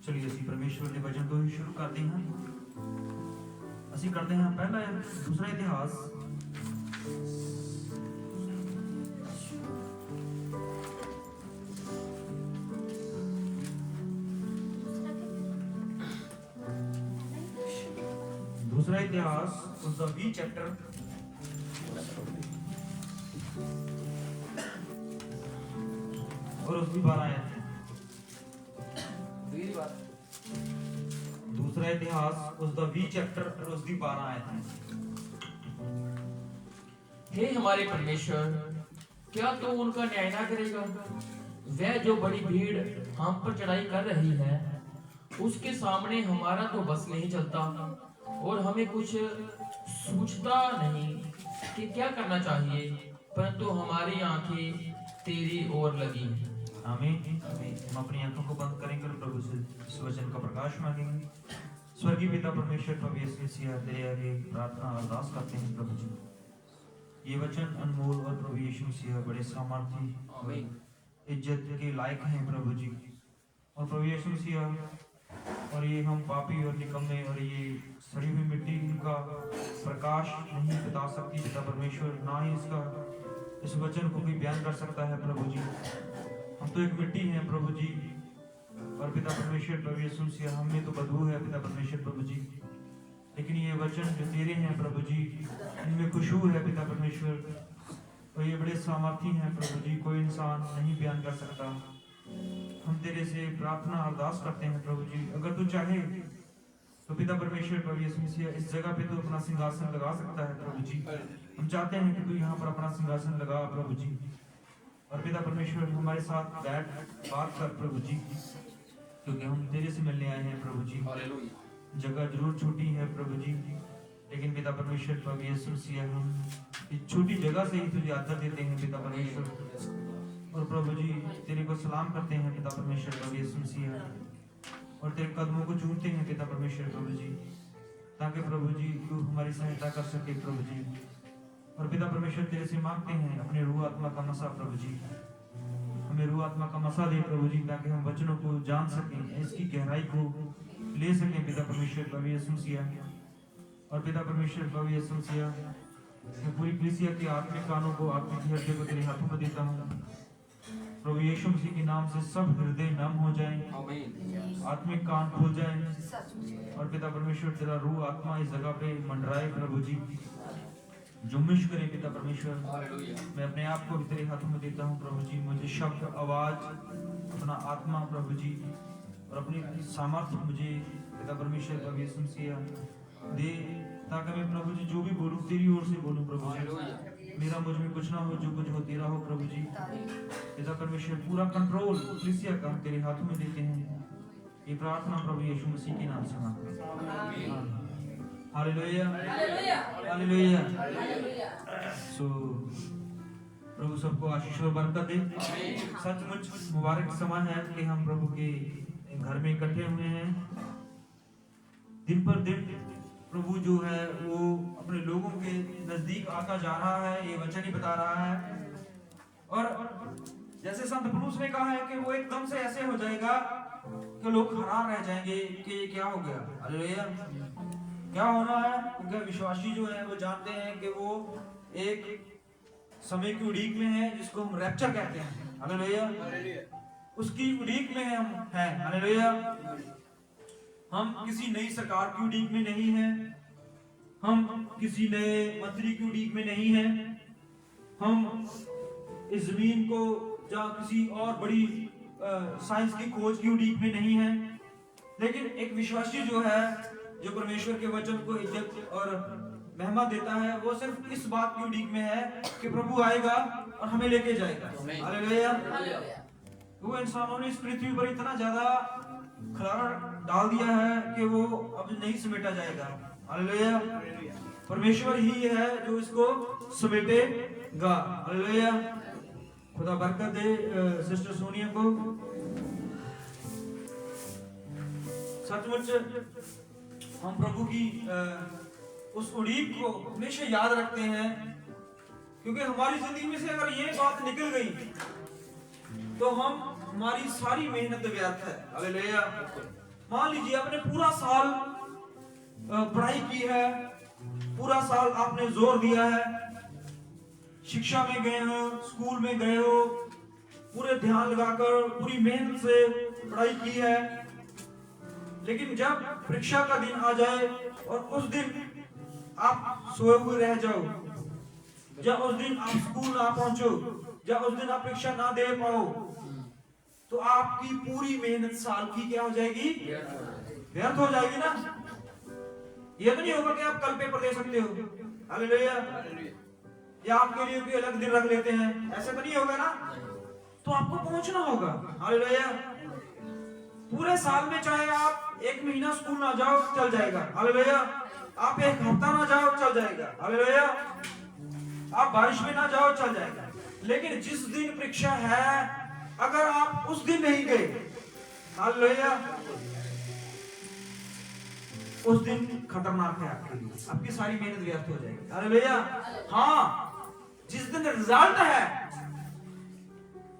चलिए ਅਸੀਂ परमेश्वर ਦੇ वचन ਤੋਂ ਹੀ ਸ਼ੁਰੂ ਕਰਦੇ ਹਾਂ। ਅਸੀਂ ਕਰਦੇ ਹਾਂ ਪਹਿਲਾ दूसरा इतिहास दूसरा इतिहास उसका 20 चैप्टर और उसकी 12 आयत। दूसरा इतिहास उसका 20 चैप्टर और उसकी 12 आयत है। हे हमारे परमेश्वर, क्या तू उनका न्याय ना करेगा? वह जो बड़ी भीड़ हम पर चढ़ाई कर रही है, उसके सामने हमारा तो बस नहीं चलता और हमें कुछ सूझता नहीं कि क्या करना चाहिए, परंतु हमारी आंखें तेरी ओर लगी हैं। आमीन। हम अपनी आंखों को बंद करेंगे और प्रभु से इस वचन का प्रकाश मांगेंगे। स्वर्गीय पिता परमेश्वर, प्रभु यीशु मसीह तेरे आगे प्रार्थना अरदास करते हैं प्रभु जी, ये वचन अनमोल और प्रभु यीशु मसीह बड़े सामर्थी इज्जत के लायक हैं प्रभु जी। और प्रभु यीशु मसीह, और ये हम पापी और निकम्मे और ये सड़ी हुई मिट्टी का प्रकाश नहीं बता सकती पिता परमेश्वर, ना ही इसका इस वचन को भी बयान कर सकता है प्रभु जी। हम तो एक मिट्टी हैं प्रभु जी, और पिता परमेश्वर प्रभु यीशु मसीह हम में तो बदबू है पिता परमेश्वर प्रभु जी, लेकिन ये वचन जो तेरे हैं प्रभु जी, इनमें खुशबू है पिता परमेश्वर, और ये बड़े सामर्थी हैं प्रभु जी, कोई इंसान नहीं बयान कर सकता। हम तेरे से प्रार्थना अरदास करते हैं प्रभु जी, अगर तू चाहे तो पिता परमेश्वर प्रभु यीशु मसीह इस जगह पे तो अपना सिंहासन लगा सकता है प्रभु जी। हम चाहते हैं कि तू यहाँ पर अपना सिंहासन लगा प्रभु जी, और पिता परमेश्वर हमारे साथ बैठ बात कर प्रभु जी, क्योंकि हम तेरे से मिलने आए हैं प्रभु जी। जगह जरूर छोटी है प्रभु जी, लेकिन पिता परमेश्वर प्रभु यीशु मसीह हम इस छोटी जगह से ही तुझे आदर देते हैं पिता परमेश्वर, और प्रभु जी तेरे को सलाम करते हैं पिता परमेश्वर प्रभु यीशु मसीह, और तेरे कदमों को चूमते हैं पिता परमेश्वर प्रभु जी, ताकि प्रभु जी तू हमारी सहायता कर सके प्रभु जी। और पिता परमेश्वर तेरे से मांगते हैं अपने रूह आत्मा का मसा प्रभु जी, हमें रूह आत्मा का मसा दे प्रभु जी, ताकि हम वचनों को जान सकें, इसकी गहराई को ले सकें पिता परमेश्वर प्रभु यीशु मसीह। और पिता परमेश्वर प्रभु यीशु मसीह, मैं पूरी कलीसिया के आत्मिक कानों को, आत्मिक हृदय को तेरे हाथों में देता हूँ प्रभु यीशु मसीह के नाम से। सब हृदय नम हो जाएं, आत्मिक कान खुल जाएं, और पिता परमेश्वर तेरा रूह आत्मा इस जगह पे मंडराए प्रभु जी, जुम्मिश करे पिता परमेश्वर। मैं अपने आप को भी तेरे हाथों में देता हूँ प्रभु जी, मुझे शब्द, आवाज, अपना आत्मा प्रभु जी, और अपनी सामर्थ्य मुझे पिता परमेश्वर प्रभु यीशु मसीह दे, ताकि मैं प्रभु जी जो भी बोलूँ तेरी ओर से बोलूँ प्रभु जी। मेरा मुझ में कुछ ना हो, जो कुछ हो तेरा हो प्रभु जी। पिता परमेश्वर पूरा कंट्रोल कलीसिया का हम तेरे हाथों में देते हैं, ये प्रार्थना प्रभु यीशु मसीह के नाम से मांगते हैं। Hallelujah hallelujah. सो प्रभु सबको आशीष और बरकत दे। सचमुच मुबारक समय है कि हम प्रभु के घर में इकट्ठे हुए हैं। दिन पर दिन प्रभु जो है वो अपने लोगों के नजदीक आता जा रहा है, ये वचन ही बता रहा है। और जैसे संत पौलुस ने कहा है कि वो एकदम से ऐसे हो जाएगा कि लोग हैरान रह जाएंगे कि ये क्या हो गया। हालेलुया। क्या होना है? क्योंकि विश्वासी जो है वो जानते हैं कि वो एक समय की उड़ीक में है, जिसको हम रैप्चर कहते हैं। हालेलुया। उसकी उड़ीक में हम हैं। हालेलुया। हम किसी नई सरकार की उड़ीक में नहीं हैं, हम किसी नए मंत्री की उड़ीक में नहीं हैं, हम इस जमीन को या किसी और बड़ी साइंस की खोज की उड़ीक में नहीं हैं। लेकिन एक विश्वासी जो है, जो परमेश्वर के वचन को इज्जत और महिमा देता है, वो सिर्फ इस बात की उड़ीक में है कि प्रभु आएगा और हमें लेके जाएगा। हालेलुया। वो इंसानों ने इस पृथ्वी पर इतना ज्यादा खलारा डाल दिया है कि वो अब नहीं समेटा जाएगा। हालेलुया। परमेश्वर ही है जो इसको समेटेगा। हालेलुया। खुदा बरकत दे सिस्टर सोनिया को। सचमुच हम प्रभु की उस उड़ीक को हमेशा याद रखते हैं, क्योंकि हमारी जिंदगी में से अगर ये बात निकल गई तो हमारी सारी मेहनत व्यर्थ है। हालेलुया। मान लीजिए आपने पूरा साल पढ़ाई की है, पूरा साल आपने जोर दिया है, शिक्षा में गए हो, स्कूल में गए हो, पूरे ध्यान लगाकर पूरी मेहनत से पढ़ाई की है, लेकिन जब परीक्षा का दिन आ जाए और उस दिन आप सोए हुए रह जाओ, जब उस दिन आप स्कूल ना पहुंचो, जब उस दिन आप परीक्षा ना दे पाओ, तो आपकी पूरी मेहनत साल की क्या हो जाएगी? व्यर्थ हो जाएगी ना। ये तो नहीं होगा कि आप कल पेपर दे सकते हो, हालेलुया, या आपके लिए कोई अलग दिन रख लेते हैं, ऐसे तो नहीं होगा ना। तो आपको पहुंचना होगा, हालेलुया। पूरे साल में चाहे आप 1 महीना स्कूल ना जाओ चल जाएगा, हालेलुया। आप 1 हफ्ता ना जाओ चल जाएगा, हालेलुया। आप बारिश में ना जाओ चल जाएगा, लेकिन जिस दिन परीक्षा है अगर आप उस दिन नहीं गए, हालेलुया, उस दिन खतरनाक है आपके लिए, आपकी सारी मेहनत व्यर्थ हो जाएगी, हालेलुया। हाँ, जिस दिन रिजल्ट है,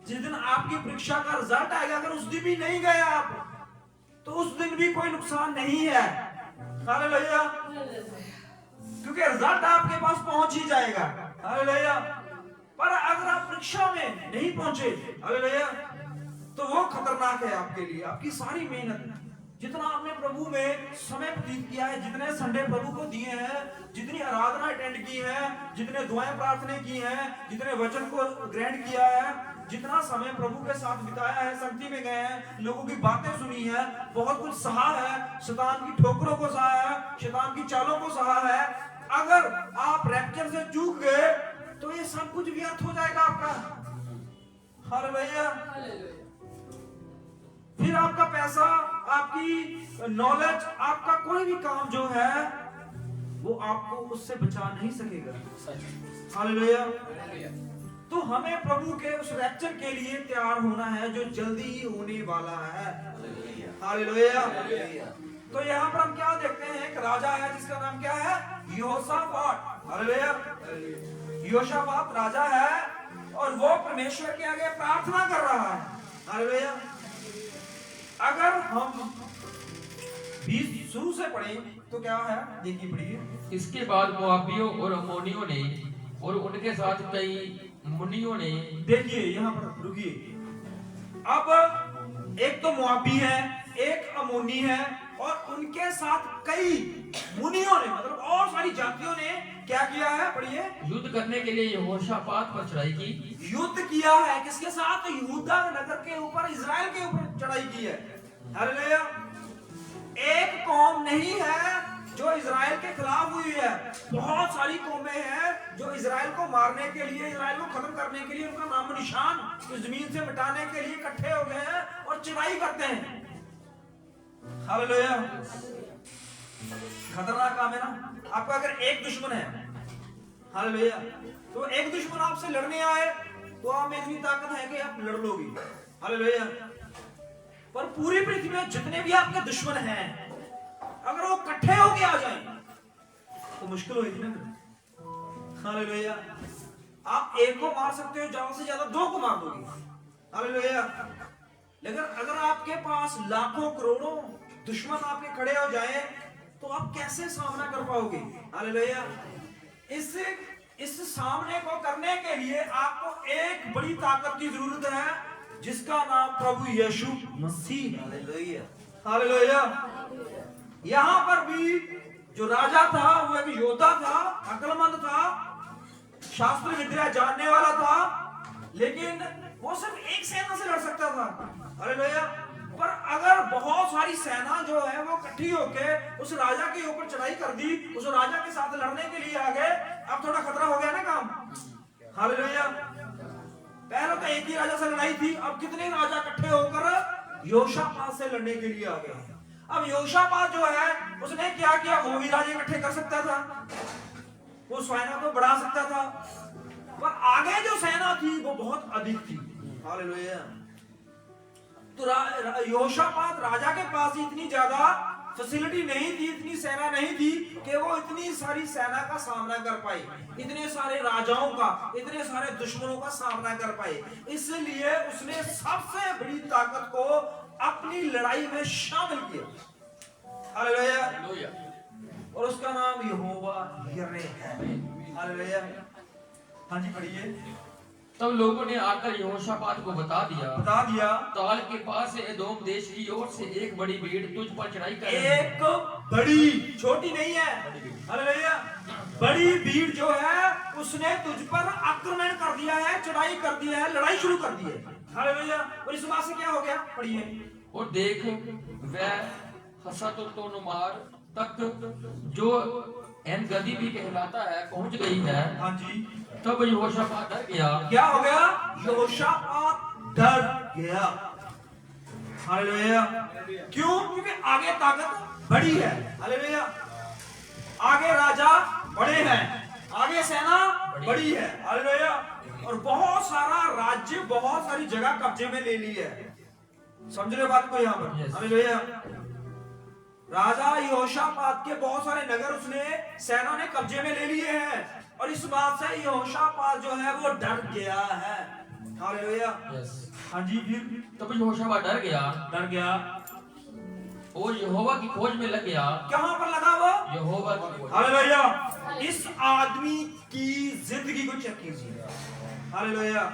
जिस दिन आपकी परीक्षा का रिजल्ट आएगा, अगर उस दिन भी नहीं गए आप, तो उस दिन भी कोई नुकसान नहीं है, हालेलुया, क्योंकि रिजल्ट आपके पास पहुंच ही जाएगा, हालेलुया। पर अगर आप परीक्षा में नहीं पहुंचे, हालेलुया, तो वो खतरनाक है आपके लिए, आपकी सारी मेहनत, जितना आपने प्रभु में समय व्यतीत किया है, जितने संडे प्रभु को दिए हैं, जितनी आराधना अटेंड की है, जितने दुआएं प्रार्थना की हैं, जितने वचन को ग्रहण किया है, जितना समय प्रभु के साथ बिताया है, संगति में गए हैं, लोगों की बातें सुनी है, बहुत कुछ सहा है, शैतान की ठोकरों को सहा है, शैतान की चालों को सहा है, अगर आप रैप्चर से चूक गए तो ये सब कुछ व्यर्थ हो जाएगा आपका, हालेलुया। फिर आपका पैसा, आपकी नॉलेज, आपका कोई भी काम जो है वो आपको उससे बचा नहीं सकेगा, हालेलुया। तो हमें प्रभु के उस रैप्चर के लिए तैयार होना है जो जल्दी ही होने वाला है, हालेलुया। तो यहाँ पर हम क्या देखते हैं, एक राजा है जिसका नाम क्या है? यहोशापात, हालेलुया। यहोशापात राजा है और वो परमेश्वर के आगे प्रार्थना कर रहा है, हालेलुया। अगर हम 20 शुरू से पढ़ें तो क्या है, देखिए पढ़िए। इसके बाद मोआबियों और अम्मोनियों ने और उनके साथ कई मुनियों ने, देखिए यहाँ पर रुकिए, अब एक तो मोआबी है, एक अमोनी है, और उनके साथ कई मुनियों ने, मतलब और सारी जातियों ने क्या किया है, पढ़िए। युद्ध करने के लिए यहोशापात पर चढ़ाई की। युद्ध किया है किसके साथ? तो यहूदा नगर के ऊपर, इजराइल के ऊपर चढ़ाई की है, हालेलुया। एक कौम नहीं है जो इजराइल के खिलाफ हुई है, बहुत सारी कौमें हैं जो इजराइल को मारने के लिए, इजराइल को खत्म करने के लिए, उनका नामो निशान इस जमीन से मिटाने के लिए इकट्ठे हो गए हैं और चढ़ाई करते हैं, हालेलुया। खतरनाक काम है ना। आपका अगर एक दुश्मन है, हालेलुया, तो एक दुश्मन आपसे लड़ने आए तो आप में इतनी ताकत है कि आप लड़ लोगे, हालेलुया। पर पूरी पृथ्वी में जितने भी आपके दुश्मन हैं, अगर वो इकट्ठे होके आ जाएं तो मुश्किल होगी ना, हालेलुया। आप एक को मार सकते हो, ज्यादा से ज्यादा 2 को मार दोगे, हालेलुया। लेकिन अगर आपके पास लाखों करोड़ों दुश्मन आपके खड़े हो जाएं तो आप कैसे सामना कर पाओगे, हालेलुया। इस सामने को करने के लिए आपको एक बड़ी ताकत की जरूरत है, जिसका नाम प्रभु यीशु मसीह, हालेलुया, हालेलुया। यहाँ पर भी जो राजा था वो एक योद्धा था, अक्लमंद था, शास्त्र विद्या जानने वाला था, लेकिन वो सिर्फ एक सेना से लड़ सकता था, हालेलुया। पर अगर बहुत सारी सेना जो है वो इकट्ठी होके उस राजा के ऊपर चढ़ाई कर दी, उस राजा के साथ लड़ने के लिए आ गए, अब थोड़ा खतरा हो गया ना काम, हालेलुया। पहले तो एक ही राजा से लड़ाई थी, अब कितने राजा इकट्ठे होकर यहोशापात से लड़ने के लिए आ गए। अब यहोशापात जो है उसने क्या किया, वो भी राजा इकट्ठे कर सकता था, वो सेना को बढ़ा सकता था, पर आगे जो सेना थी वो बहुत अधिक थी, हालेलुया। तो यहोशापात राजा के पास इतनी ज्यादा फैसिलिटी नहीं थी, इतनी सेना नहीं थी कि वो इतनी सारी सेना का सामना कर पाए, इतने सारे राजाओं का, इतने सारे दुश्मनों का सामना कर पाए। इसलिए उसने सबसे बड़ी ताकत को अपनी लड़ाई में शामिल किया। हालेलुया। हालेलुया। और उसका नाम यहोवा यिरे है। हालेलुया। हाँ जी पढ़िए। तब लोगों ने आकर यहोशापात को बता दिया ताल के पास से एदोम देश की ओर से एक बड़ी भीड़ तुझ पर चढ़ाई कर रही है। एक बड़ी, छोटी नहीं है, हालेलुया, बड़ी भीड़ जो है उसने तुझ पर आक्रमण कर दिया है, चढ़ाई कर दिया है, लड़ाई शुरू कर दी है। हालेलुया। और इस बात से क्या हो गया? पढ़िए। और देख वह हसतोनुमार तक जो एन गदी भी कहलाता है पहुंच गई है। हाँ जी। तब यहोशापात डर गया। क्या हो गया? यहोशापात डर गया। हालेलुया। क्यों? क्योंकि आगे ताकत बड़ी है। हालेलुया। आगे राजा बड़े हैं, आगे सेना बड़ी है। हालेलुया। और बहुत सारा राज्य, बहुत सारी जगह कब्जे में ले ली है। समझ रहे बात को यहाँ पर? हालेलुया। राजा यहोशापात के बहुत सारे नगर उसने, सेना ने कब्जे में ले लिए हैं, और इस बात से यहोशापात जो है वो डर गया है। हालेलुया। हाँ जी। फिर तब यहोशापात डर गया और यहोवा की खोज में लग गया। कहां पर लगा वो? यहोवा की खोज। हालेलुया। इस आदमी की जिंदगी को चेक कीजिए। हालेलुया।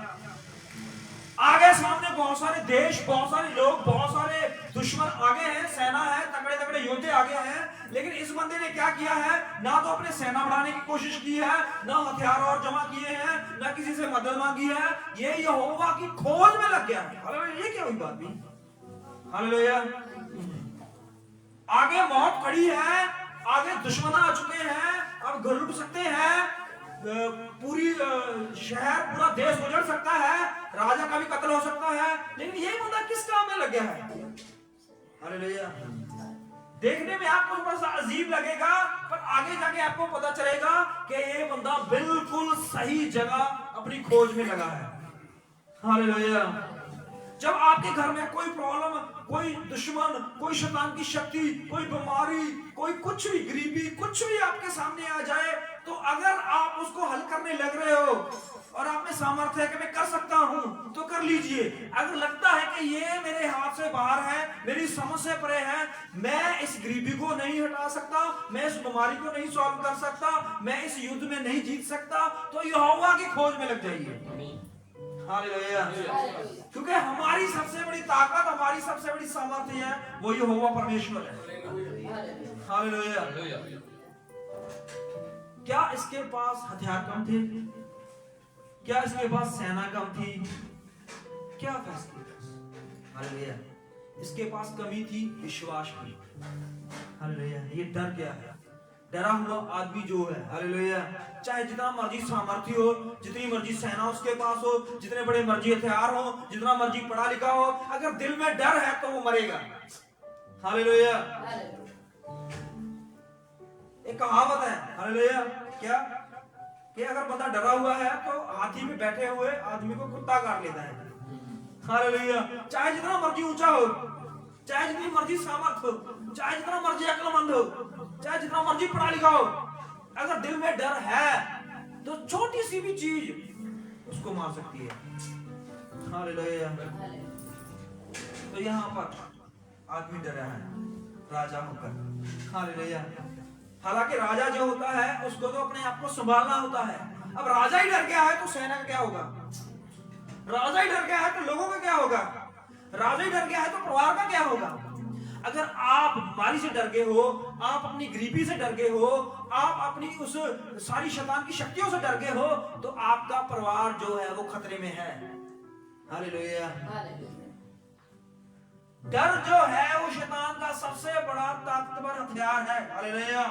आगे सामने बहुत सारे देश, बहुत सारे लोग, बहुत सारे दुश्मन आगे हैं, सेना है, तगड़े तगड़े योद्धे आगे हैं, लेकिन इस बंदे ने क्या किया है? ना तो अपने सेना बढ़ाने की कोशिश की है, ना हथियार और जमा किए हैं, ना किसी से मदद मांगी है, ये यहोवा की खोज में लग गया है। हालेलुया। ये क्या हुई बात भी? हालेलुया। आगे मौत खड़ी है, आगे दुश्मन आ चुके हैं, अब घर लुट सकते हैं, पूरी शहर, पूरा देश उजड़ सकता है, राजा का भी कत्ल हो सकता है, लेकिन ये बंदा किस काम में लग गया है? हालेलुया। देखने में आपको थोड़ा सा अजीब लगेगा, पर आगे जाके आपको पता चलेगा कि ये बंदा बिल्कुल सही जगह अपनी खोज में लगा है। हालेलुया। जब आपके घर में कोई प्रॉब्लम, कोई दुश्मन, कोई शैतान की शक्ति, कोई बीमारी, कोई कुछ भी, गरीबी, कुछ भी आपके सामने आ जाए, तो अगर आप उसको हल करने लग रहे हो और आप में सामर्थ्य है कि मैं कर सकता हूं, तो कर लीजिए। अगर लगता है कि ये मेरे हाथ से बाहर है, मेरी समझ से परे है, मैं इस गरीबी को नहीं हटा सकता, मैं इस बीमारी को नहीं सॉल्व कर सकता, मैं इस युद्ध में नहीं जीत सकता, तो यहोवा की खोज में लग जाइए। हालेलुया। क्योंकि हमारी सबसे बड़ी ताकत, हमारी सबसे बड़ी सामर्थ्य है वो यहोवा परमेश्वर है। हालेलुया। क्या इसके पास हथियार कम थे? क्या इसके पास सेना कम थी? क्या था इसके पास? हालेलुया। इसके पास कमी थी विश्वास की। हालेलुया। ये डर गया है, डरा हुआ आदमी जो है। हालेलुया। चाहे जितना मर्जी सामर्थ्य हो, जितनी मर्जी सेना उसके पास हो, जितने बड़े मर्जी हथियार हो, जितना मर्जी पढ़ा लिखा हो, अगर दिल में डर है तो वो मरेगा। हालेलुया। एक कहावत है, हालेलुया, क्या कि अगर बंदा डरा हुआ है तो हाथी में बैठे हुए आदमी को कुत्ता काट लेता है। हालेलुया। चाहे जितना मर्जी ऊंचा हो, चाहे जितनी मर्जी सामर्थ हो, चाहे जितना मर्जी अक्लमंद हो, चाहे जितना मर्जी पढ़ा लिखा हो, अगर दिल में डर है तो छोटी सी भी चीज उसको मार सकती है। हालेलुया। तो यहाँ पर आदमी डरा है राजा होकर। हालेलुया। हालांकि राजा जो होता है उसको तो अपने आप को संभालना होता है। अब राजा ही डर गया है तो सेना का क्या होगा? राजा ही डर गया है तो लोगों का क्या होगा? राजा ही डर गया है तो परिवार का क्या होगा? अगर आप बीमारी से डर गए हो, आप अपनी गरीबी से डर गए हो, आप अपनी उस सारी शैतान की शक्तियों से डर गए हो, तो आपका परिवार जो है वो खतरे में है। हालेलुया। डर जो है वो शैतान का सबसे बड़ा ताकतवर हथियार है। हालेलुया।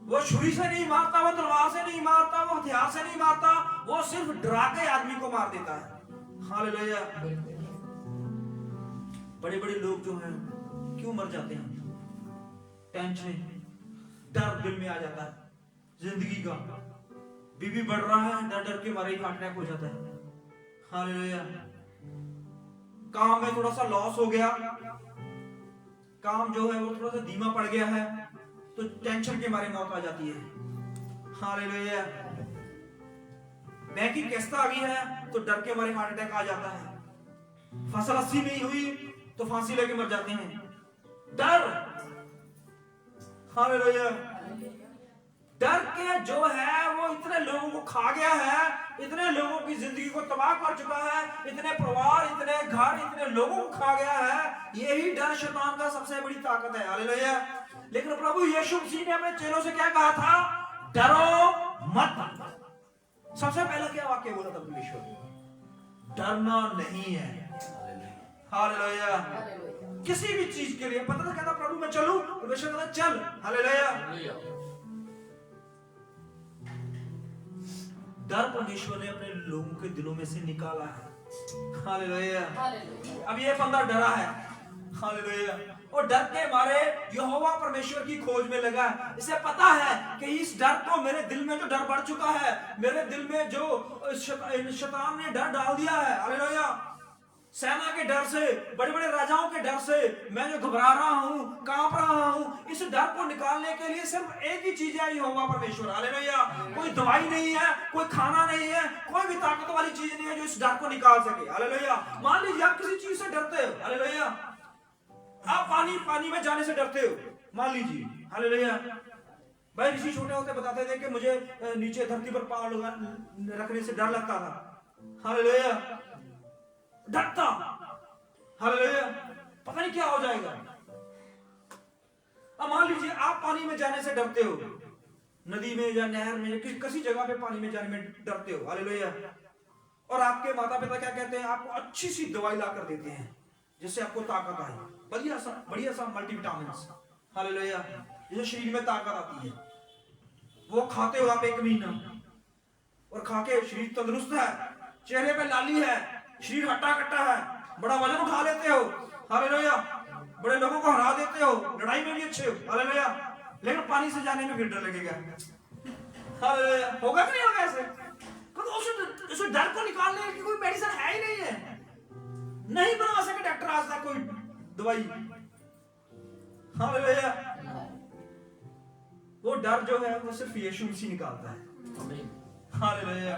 वो छुरी से नहीं मारता, वो तलवार से नहीं मारता, वो हथियार से नहीं मारता, वो सिर्फ डरा के आदमी को मार देता है। हालेलुया। बड़े बड़े लोग जो हैं क्यों मर जाते हैं? टेंशन, डर दिल में आ जाता है, जिंदगी का बीबी बढ़ रहा है, डर डर के मारे ही हार्ट अटैक हो जाता है। हालेलुया। काम में थोड़ा सा लॉस हो गया, काम जो है वो थोड़ा सा धीमा पड़ गया है, तो टेंशन के मारे मौत आ जाती है। हालेलुया। बैंक की किस्त आ गई है तो डर के मारे हार्ट अटैक आ जाता है। फसल 80 नहीं हुई तो फांसी लेके मर जाते हैं। डर, हालेलुया, डर के जो है वो इतने लोगों को खा गया है, इतने लोगों की जिंदगी को तबाह कर चुका है, इतने परिवार, इतने घर, इतने लोगों को खा गया है। यही डर शैतान का सबसे बड़ी ताकत है। हालेलुया। लेकिन प्रभु यीशु मसीह ने अपने चेलों से क्या कहा था? डरो मत। सबसे पहला क्या वाक्य बोला था परमेश्वर? डरना नहीं है। हालेलुया। किसी भी चीज के लिए पता कहता प्रभु मैं चलूं, परमेश्वर कहता चल। हालेलुया। डर परमेश्वर ने अपने लोगों के दिलों में से निकाला है। हालेलुया। अब ये बंदा डरा है। हालेलुया। और डर के मारे यहोवा परमेश्वर की खोज में लगा है। इसे पता है कि इस डर को, मेरे दिल में जो डर बढ़ चुका है, मेरे दिल में जो शैतान ने डर डाल दिया है, हालेलुया, सेना के डर से, बड़े बड़े राजाओं के डर से मैं जो घबरा रहा हूं, कांप रहा हूं, इस डर को निकालने के लिए सिर्फ एक ही चीज है, यहोवा परमेश्वर। हालेलुया। कोई दवाई नहीं है, कोई खाना नहीं है, कोई भी ताकत वाली चीज नहीं है जो इस डर को निकाल सके। हालेलुया। मान लीजिए आप किसी चीज से डरते हो, हालेलुया, आप पानी में जाने से डरते हो, मान लीजिए, हालेलुया। भाई ऋषि छोटे होते बताते थे कि मुझे नीचे धरती पर पांव रखने से डर लगता था। हालेलुया। डरता, हालेलुया, पता नहीं क्या हो जाएगा। अब मान लीजिए आप पानी में जाने से डरते हो, नदी में या नहर में, किसी जगह पे पानी में जाने में डरते हो। हालेलुया। और आपके माता पिता क्या कहते हैं? आपको अच्छी सी दवाई ला कर देते हैं जिससे आपको ताकत आए, बढ़िया सा मल्टीविटामिन्स। हालेलुया। जिससे शरीर में ताकत आती है। वो खाते हो आप 1 महीना और खा के शरीर तंदुरुस्त है, चेहरे पे लाली है, शरीर हट्टा कट्टा है, बड़ा वजन उठा लेते हो। हालेलुया। बड़े लोगों को हरा देते हो, लड़ाई में भी अच्छे हो। हालेलुया। लेकिन पानी से जाने में फिर डर लगेगा। हालेलुया। होगा कि नहीं होगा ऐसे? उस डर को निकालने की कोई मेडिसिन है ही नहीं है, नहीं बना सके डॉक्टर आज तक कोई दवाई। हालेलुया। वो डर जो है वो सिर्फ यीशु मसीह निकालता है। हालेलुया।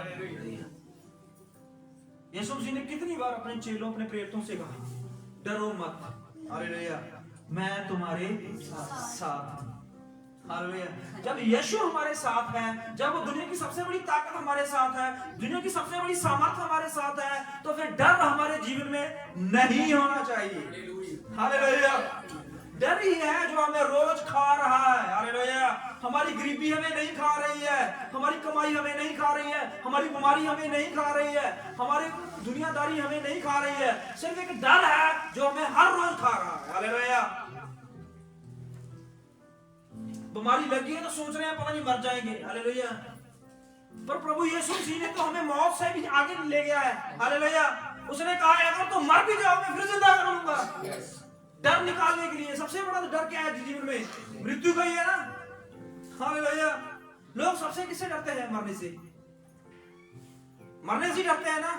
यीशु मसीह ने कितनी बार अपने चेलों, अपने प्रेरितों से कहा डरो मत। हालेलुया, मैं तुम्हारे साथ हूं। हालेलुया। जब यीशु हमारे साथ है, जब दुनिया की सबसे बड़ी ताकत हमारे साथ है, दुनिया की सबसे बड़ी सामर्थ्य हमारे साथ है, तो फिर डर हमारे जीवन में नहीं होना चाहिए। हालेलुया। डर ही है जो हमें रोज खा रहा है। हालेलुया। हमारी गरीबी हमें नहीं खा रही है, हमारी कमाई हमें नहीं खा रही है, हमारी बीमारी हमें नहीं खा रही है, हमारी दुनियादारी हमें नहीं खा रही है। सिर्फ एक डर है जो हमें हर रोज खा रहा है। हालेलुया। बीमारी लगी है तो सोच रहे हैं पता नहीं मर जाएंगे। हालेलुया। पर प्रभु यीशु मसीह ने तो हमें मौत से भी आगे ले गया है। हालेलुया। उसने कहा अगर तुम मर भी जाओ मैं फिर जिंदा कर लूंगा। डर निकालने के लिए सबसे बड़ा डर क्या है जीवन में? मृत्यु का ही है ना। हालेलुया। लोग सबसे किससे डरते हैं? मरने से। मरने से डरते हैं ना।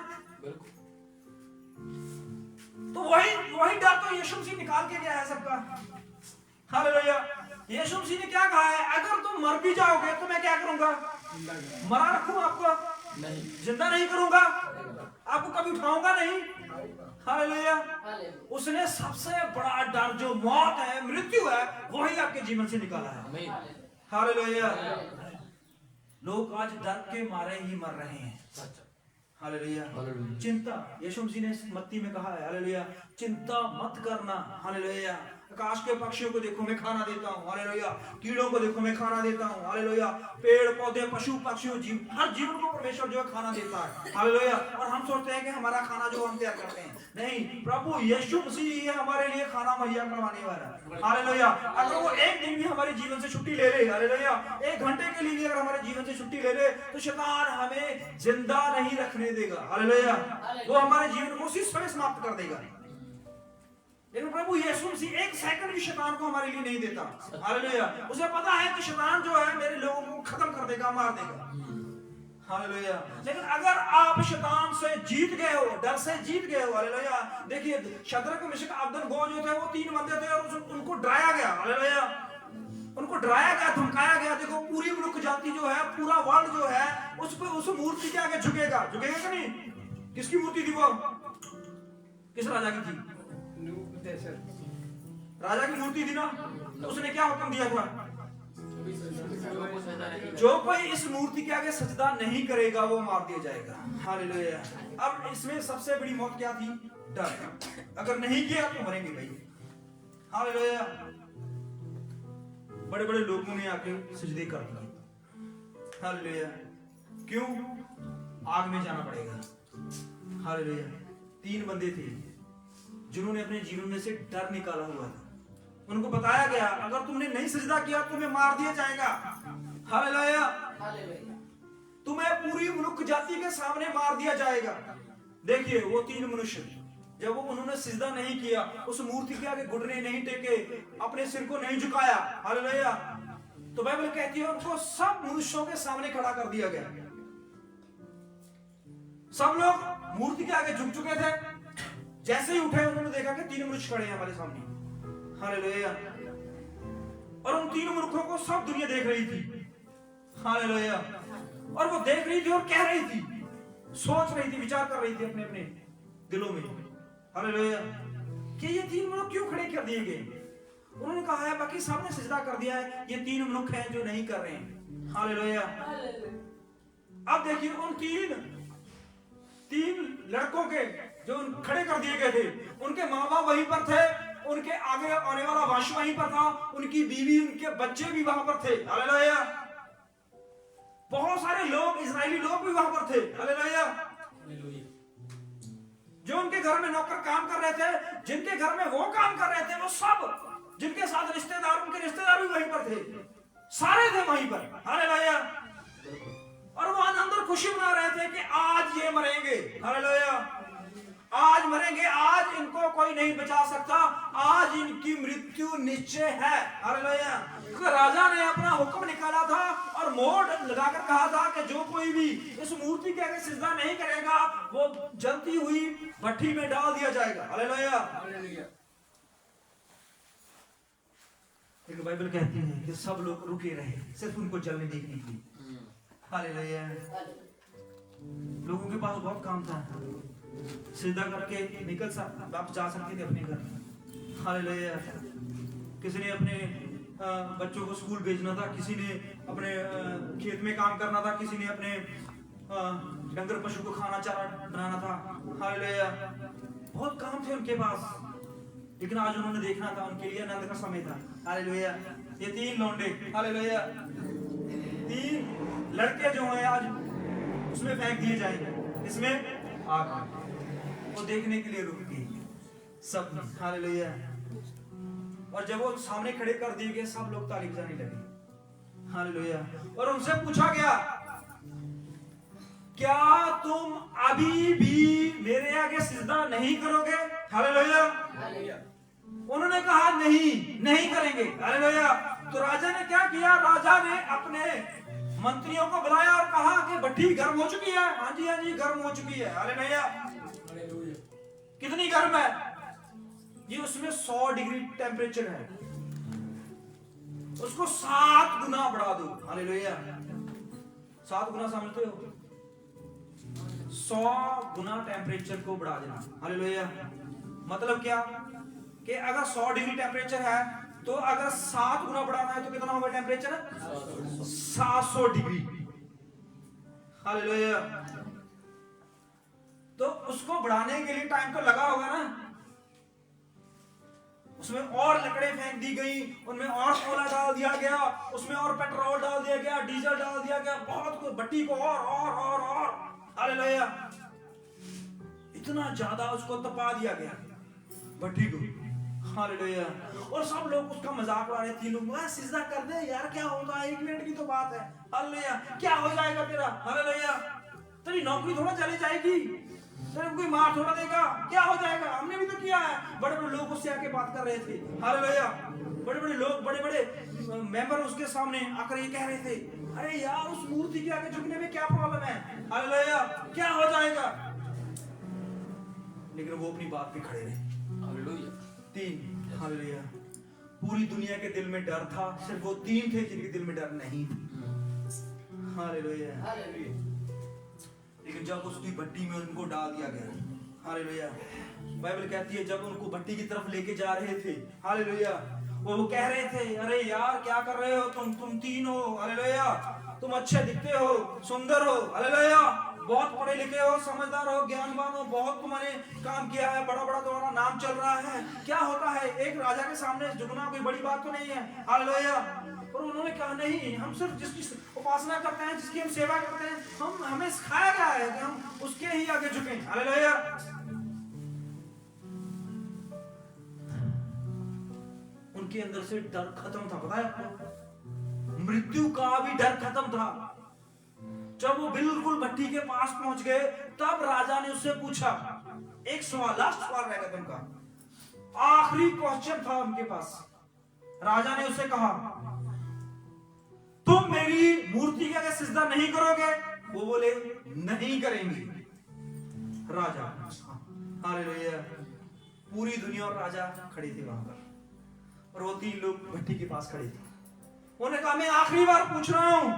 तो वही डर तो यीशु मसीह निकाल के गया है सबका। हालेलुया। यीशु मसीह ने क्या कहा है? अगर तुम मर भी जाओगे तो मैं क्या करूंगा? मरा रखूं आपको? नहीं। जिंदा नहीं करूंगा, आपको कभी उठाऊंगा नहीं। हालेलुया। उसने सबसे बड़ा डर जो मौत है, मृत्यु है, वही आपके जीवन से निकाला है। हालेलुया। लोग आज डर के मारे ही मर रहे हैं। हालेलुया। चिंता, यीशु मसीह ने मत्ती में कहा है, हालेलुया, चिंता मत करना। हालेलुया। आकाश के पक्षियों को देखो मैं खाना देता हूँ। हालेलुया। कीड़ों को देखो मैं खाना देता हूँ। हालेलुया। पेड़ पौधे, पशु पक्षियों, हर जीवन को परमेश्वर जो है खाना देता है। हालेलुया। और हम सोचते हैं कि हमारा खाना जो हम तैयार करते हैं, नहीं, प्रभु यीशु मसीह है हमारे लिए खाना मुहैया करवाने वाला। हालेलुया। अगर वो एक दिन भी हमारे जीवन से छुट्टी ले ले, हालेलुया, 1 घंटे के लिए भी अगर हमारे जीवन से छुट्टी ले ले, तो शैतान हमें जिंदा नहीं रखने देगा। हालेलुया। वो हमारे जीवन को उसी समय समाप्त कर देगा। लेकिन प्रभु यीशु मसीह 1 सेकंड भी शैतान को हमारे लिए नहीं देता। हालेलुया। उसे पता है कि शैतान जो है मेरे लोगों को खत्म कर देगा, मार देगा। हालेलुया। लेकिन अगर आप शैतान से जीत गए हो, डर से जीत गए हो, हालेलुया। देखिए शद्रक मिशक अबेदनगो जो थे वो 3 बंदे थे और उनको डराया गया। हालेलुया। उनको डराया गया, धमकाया गया। देखो पूरी मनुष्य जाति जो है, पूरा वर्ल्ड जो है, उस मूर्ति के आगे झुकेगा कि नहीं? किसकी मूर्ति थी वो? किस राजा की थी? राजा की मूर्ति थी ना, तो उसने क्या हुक्म दिया था? जो कोई इस मूर्ति के आगे सजदा नहीं करेगा वो मार दिया जाएगा। हालेलुया। अब इसमें सबसे बड़ी मौत क्या थी? डर। अगर नहीं किया तो मरेंगे भाई। हालेलुया। बड़े बड़े लोगों ने आके सजदे कर दिए। हालेलुया। क्यों? आग में जाना पड़ेगा। हालेलुया। 3 बंदे थे जिन्होंने अपने जीवन में से डर निकाला हुआ था। उनको बताया गया अगर तुमने नहीं सजदा किया तुम्हें मार दिया जाएगा। हालेलुया। तुम्हें पूरी मनुष्य जाति के सामने मार दिया जाएगा। देखिए वो 3 मनुष्य जब उन्होंने सजदा नहीं किया, उस मूर्ति के आगे घुटने नहीं टेके, अपने सिर को नहीं झुकाया, हालेलुया, तो बाइबल कहती है उनको सब मनुष्यों के सामने खड़ा कर दिया गया। सब लोग मूर्ति के आगे झुक चुके थे। जैसे ही उठे उन्होंने देखा कि 3 मनुष्य खड़े हैं हमारे सामने। हालेलुया। और उन 3 मूर्खों को सब दुनिया देख रही थी। हालेलुया। और वो देख रही थी और कह रही थी, सोच रही थी, विचार कर रही थी अपने अपने दिलों में, हालेलुया, कि ये 3 मनुष्य क्यों खड़े कर दिए गए? उन्होंने कहा है बाकी सबने सजदा कर दिया है, ये 3 मनुष्य हैं जो नहीं कर रहे हैं। हालेलुया। अब देखिए उन 3 लड़कों के जो खड़े कर दिए गए थे, उनके माँ बाप वहीं पर थे, उनके आगे आने वाला वंश वहीं पर था, उनकी बीवी उनके बच्चे भी वहां पर थे। हालेलुया। बहुत सारे लोग, इजरायली लोग भी वहां पर थे। हालेलुया। जो उनके घर में नौकर काम कर रहे थे, जिनके घर में वो काम कर रहे थे, वो सब जिनके साथ रिश्तेदार, उनके रिश्तेदार भी वहीं पर थे, सारे थे वहीं पर। हालेलुया। और वो आनंद और खुशी मना रहे थे कि आज ये मरेंगे। हालेलुया। आज मरेंगे, आज इनको कोई नहीं बचा सकता, आज इनकी मृत्यु निश्चय है। हालेलुया। क्योंकि राजा ने अपना हुक्म निकाला था और मोहर लगाकर कहा था कि जो कोई भी इस मूर्ति के आगे सिजदा नहीं करेगा वो जलती हुई भट्टी में डाल दिया जाएगा। हालेलुया। लेकिन बाइबल कहती है कि सब लोग रुके रहे, सिर्फ उनको जलने देखने की। हालेलुया। लोगों के पास बहुत काम था, सिजदा करके निकल वापस जा सकते थे अपने घर। हालेलुया। किसी ने अपने बच्चों को स्कूल भेजना था, किसी ने अपने खेत में काम करना था, किसी ने अपने डंगर पशु को खाना चारा बनाना था। हालेलुया। बहुत काम थे उनके पास, लेकिन आज उन्होंने देखना था, उनके लिए आनंद का समय था। हालेलुया। ये 3 लौंडे, हालेलुया, 3 लड़के जो हैं आज उसमें फेंक दिए जाएंगे, इसमें आग वो देखने के लिए रुक गए सब। हालेलुया। और जब वो सामने खड़े कर दिए गए, सब लोग ताली बजाने लगे। हालेलुया। और उनसे पूछा गया क्या तुम अभी भी मेरे आगे सिजदा नहीं करोगे? हालेलुया। उन्होंने कहा नहीं करेंगे। हालेलुया। तो राजा ने क्या किया? राजा ने अपने मंत्रियों को बुलाया और कहा कि भट्टी गर्म हो चुकी है। हाँ जी गर्म हो चुकी है। हालेलुया। कितनी गर्म है? ये उसमें 100 डिग्री टेम्परेचर है, उसको 7 गुना बढ़ा दो। हालेलुया। 7 गुना समझते हो? 100 गुना टेम्परेचर को बढ़ा देना। हालेलुया। मतलब क्या कि अगर 100 डिग्री टेम्परेचर है तो अगर 7 गुना बढ़ाना है तो कितना होगा टेम्परेचर? 700 डिग्री। हालेलुया। तो उसको बढ़ाने के लिए टाइम तो लगा होगा ना, उसमें और लकड़े फेंक दी गई, उनमें और कोयला डाल दिया गया, उसमें और पेट्रोल डाल दिया गया, डीजल डाल दिया गया, बहुत कुछ, भट्टी को और। हालेलुया। इतना ज्यादा उसको तपा दिया गया भट्टी को। हालेलुया। और सब लोग उसका मजाक उड़ा रहे थे। लोग सिजदा कर दे यार, क्या होगा, 1 मिनट की तो बात है। हालेलुया। क्या हो जाएगा तेरा? हालेलुया। तेरी नौकरी थोड़ा चली जाएगी, तेरे कोई मार थोड़ा देगा, क्या हो जाएगा? हमने भी तो किया है। बड़े बड़े लोग उससे आके बात कर रहे थे। हालेलुया। बड़े बड़े लोग, बड़े बड़े मेंबर उसके सामने आकर ये कह रहे थे, अरे यार उस मूर्ति के आगे झुकने में क्या प्रॉब्लम है? हालेलुया। क्या हो जाएगा? लेकिन वो अपनी बात पे खड़े रहे। हालेलुया। 3। हालेलुया। पूरी दुनिया के दिल में डर था, सिर्फ वो 3 थे जिनके दिल में डर नहीं था। हालेलुया। लेकिन जब उसकी भट्टी में उनको डाल दिया गया, हालेलुया, बाइबल कहती है जब उनको भट्टी की तरफ लेके जा रहे थे, हालेलुया, वो कह रहे थे अरे यार क्या कर रहे हो तुम तीन हो, हालेलुया, तुम अच्छे दिखते हो, सुंदर हो, हालेलुया, बहुत पढ़े लिखे हो, समझदार हो, ज्ञानवान हो, बहुत तुमने काम किया है, बड़ा बड़ा तुम्हारा नाम चल रहा है, क्या होता है एक राजा के सामने झुकना कोई बड़ी बात तो नहीं है, हालेलुया। और उन्होंने कहा नहीं, हम सिर्फ जिसकी उपासना करते हैं, जिसकी हम सेवा करते हैं, हमें सिखाया गया है कि हम उसके ही आगे झुकें, हालेलुया। उनके अंदर से डर खत्म था, पता है आपको, मृत्यु का भी डर खत्म था। जब वो बिल्कुल भट्टी के पास पहुंच गए तब राजा ने उससे पूछा एक सवाल, लास्ट सवाल रहेगा तुमका, आखिरी क्वेश्चन था उनके पास। राजा ने उससे कहा तुम मेरी मूर्ति के आगे सिजदा नहीं करोगे? वो बोले नहीं करेंगे। राजा, हालेलुया, पूरी दुनिया और राजा खड़े थे वहां पर, और वो तीन लोग भट्टी के पास खड़े थे। उन्होंने कहा मैं आखिरी बार पूछ रहा हूं,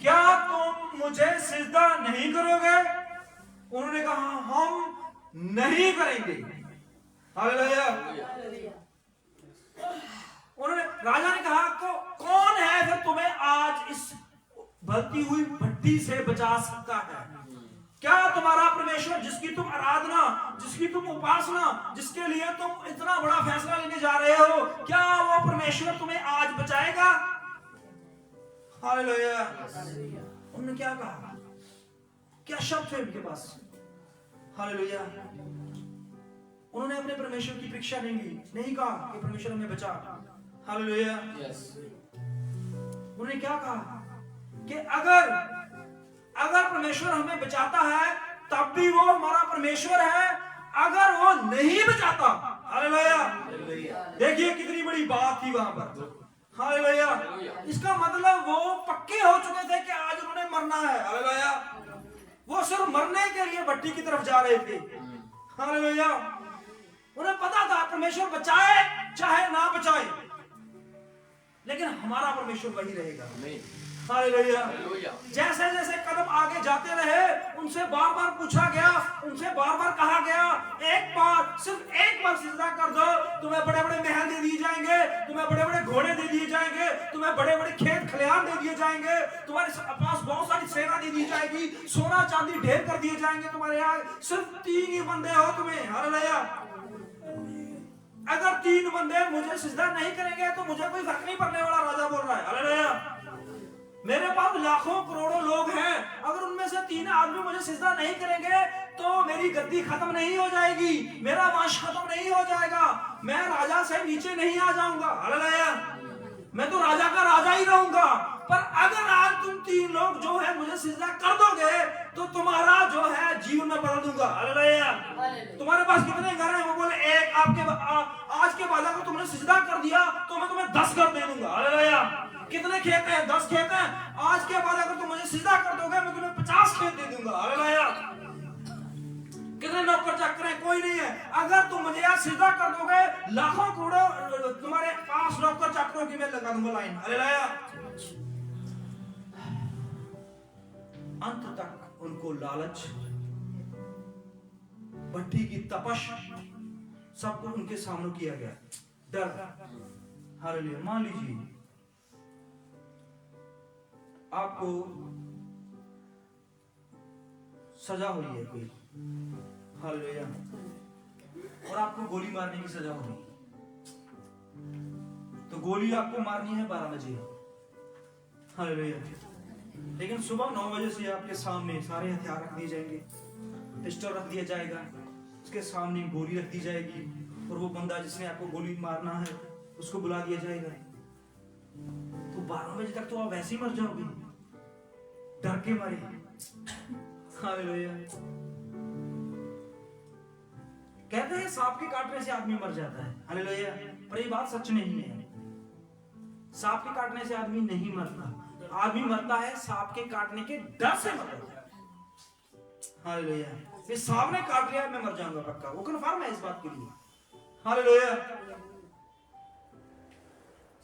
क्या तुम मुझे सिजदा नहीं करोगे? उन्होंने कहा हम नहीं करेंगे, हालेलुया। उन्होंने, राजा ने कहा कौन है फिर तुम्हें आज इस बलती हुई भट्टी से बचा सकता है? क्या तुम्हारा परमेश्वर जिसकी तुम आराधना, जिसकी तुम उपासना, जिसके लिए तुम इतना बड़ा फैसला लेने जा रहे हो, क्या वो परमेश्वर तुम्हें आज बचाएगा? हालेलुया। उन्होंने क्या कहा, क्या शब्द थे उनके पास, हालेलुया। उन्होंने अपने परमेश्वर की परीक्षा नहीं कहा कि परमेश्वर हमें बचा, हालेलुया। उन्होंने क्या कहा कि अगर परमेश्वर हमें बचाता है तब भी वो हमारा परमेश्वर है, अगर वो नहीं बचाता, हालेलुया। देखिए कितनी बड़ी बात थी वहां पर, हालेलुया। इसका मतलब वो पक्के हो चुके थे कि आज उन्होंने मरना है, हालेलुया। वो सिर्फ मरने के लिए भट्टी की तरफ जा रहे थे, हालेलुया। उन्हें पता था परमेश्वर बचाए चाहे ना बचाए, लेकिन हमारा परमेश्वर वही रहेगा, हालेलुया। जैसे जैसे कदम आगे जाते रहे उनसे बार बार पूछा गया, उनसे बार बार कहा गया एक बार, सिर्फ एक बार सिजदा कर दो, तुम्हें बड़े बड़े महल दे दिए जाएंगे, तुम्हें बड़े बड़े घोड़े दे दिए जाएंगे, तुम्हें बड़े बड़े खेत खलिहान दे दिए जाएंगे, तुम्हारे पास बहुत सारी सेना दे दी जाएगी, सोना चांदी ढेर कर दिए जाएंगे तुम्हारे यहाँ, सिर्फ 3 ही बंदे हो तुम्हें, हालेलुया। अगर 3 बंदे मुझे सिजदा नहीं करेंगे तो मुझे कोई फर्क नहीं पड़ने वाला, राजा बोल रहा है, हालेलुया। मेरे पास लाखों करोड़ों लोग हैं, अगर उनमें से 3 आदमी मुझे सिजदा नहीं करेंगे तो मेरी गद्दी खत्म नहीं हो जाएगी, मेरा वंश खत्म नहीं हो जाएगा, मैं राजा से नीचे नहीं आ जाऊंगा, हालेलुया। मैं तो राजा का राजा ही रहूंगा। पर अगर आज तुम 3 लोग जो है मुझे सिजदा कर दोगे तो तुम्हारा जो है जीवन में बदल दूंगा, हालेलुया। तुम्हारे पास कितने घर हैं? वो बोले एक। आपके आज के बाद अगर तुमने सिजदा कर दिया तो मैं तुम्हें 10 घर दे दूंगा, हालेलुया। कितने खेत हैं? 10 खेत हैं। आज के बाद अगर तुम मुझे सिजदा कर दोगे मैं तुम्हें 50 खेत दे दूंगा, हालेलुया। कितने नौकर चाकर हैं? कोई नहीं है। अगर तुम मुझे आज सिजदा कर दोगे लाखों करोड़ों तुम्हारे पास नौकर चाकरों की मैं लगा दूंगा लाइन, हालेलुया। अंत तक उनको लालच, भट्टी की तपश, सब कुछ उनके सामने किया गया, डर, हालेलुया। मान लीजिए आपको सजा हुई है कोई, हालेलुया, और आपको गोली मारने की सजा हुई, तो गोली आपको मारनी है 12 बजे, हालेलुया। लेकिन सुबह 9 बजे से आपके सामने सारे हथियार रख दिए जाएंगे, पिस्टल रख दिया जाएगा, उसके सामने गोली रख दी जाएगी, और वो बंदा जिसने आपको गोली मारना है उसको बुला दिया जाएगा, तो 12 बजे तक तो आप वैसे ही मर जाओगे डर के मारे, हालेलुया। कहते हैं सांप के काटने से आदमी मर जाता है, हालेलुया, पर ये बात सच नहीं है। सांप के काटने से आदमी नहीं मरता, आदमी मरता है सांप के काटने के डर से मरता है, हालेलुया। ये सांप ने काट लिया मैं मर जाऊंगा पक्का, वो कन्फर्म है इस बात के लिए, हालेलुया।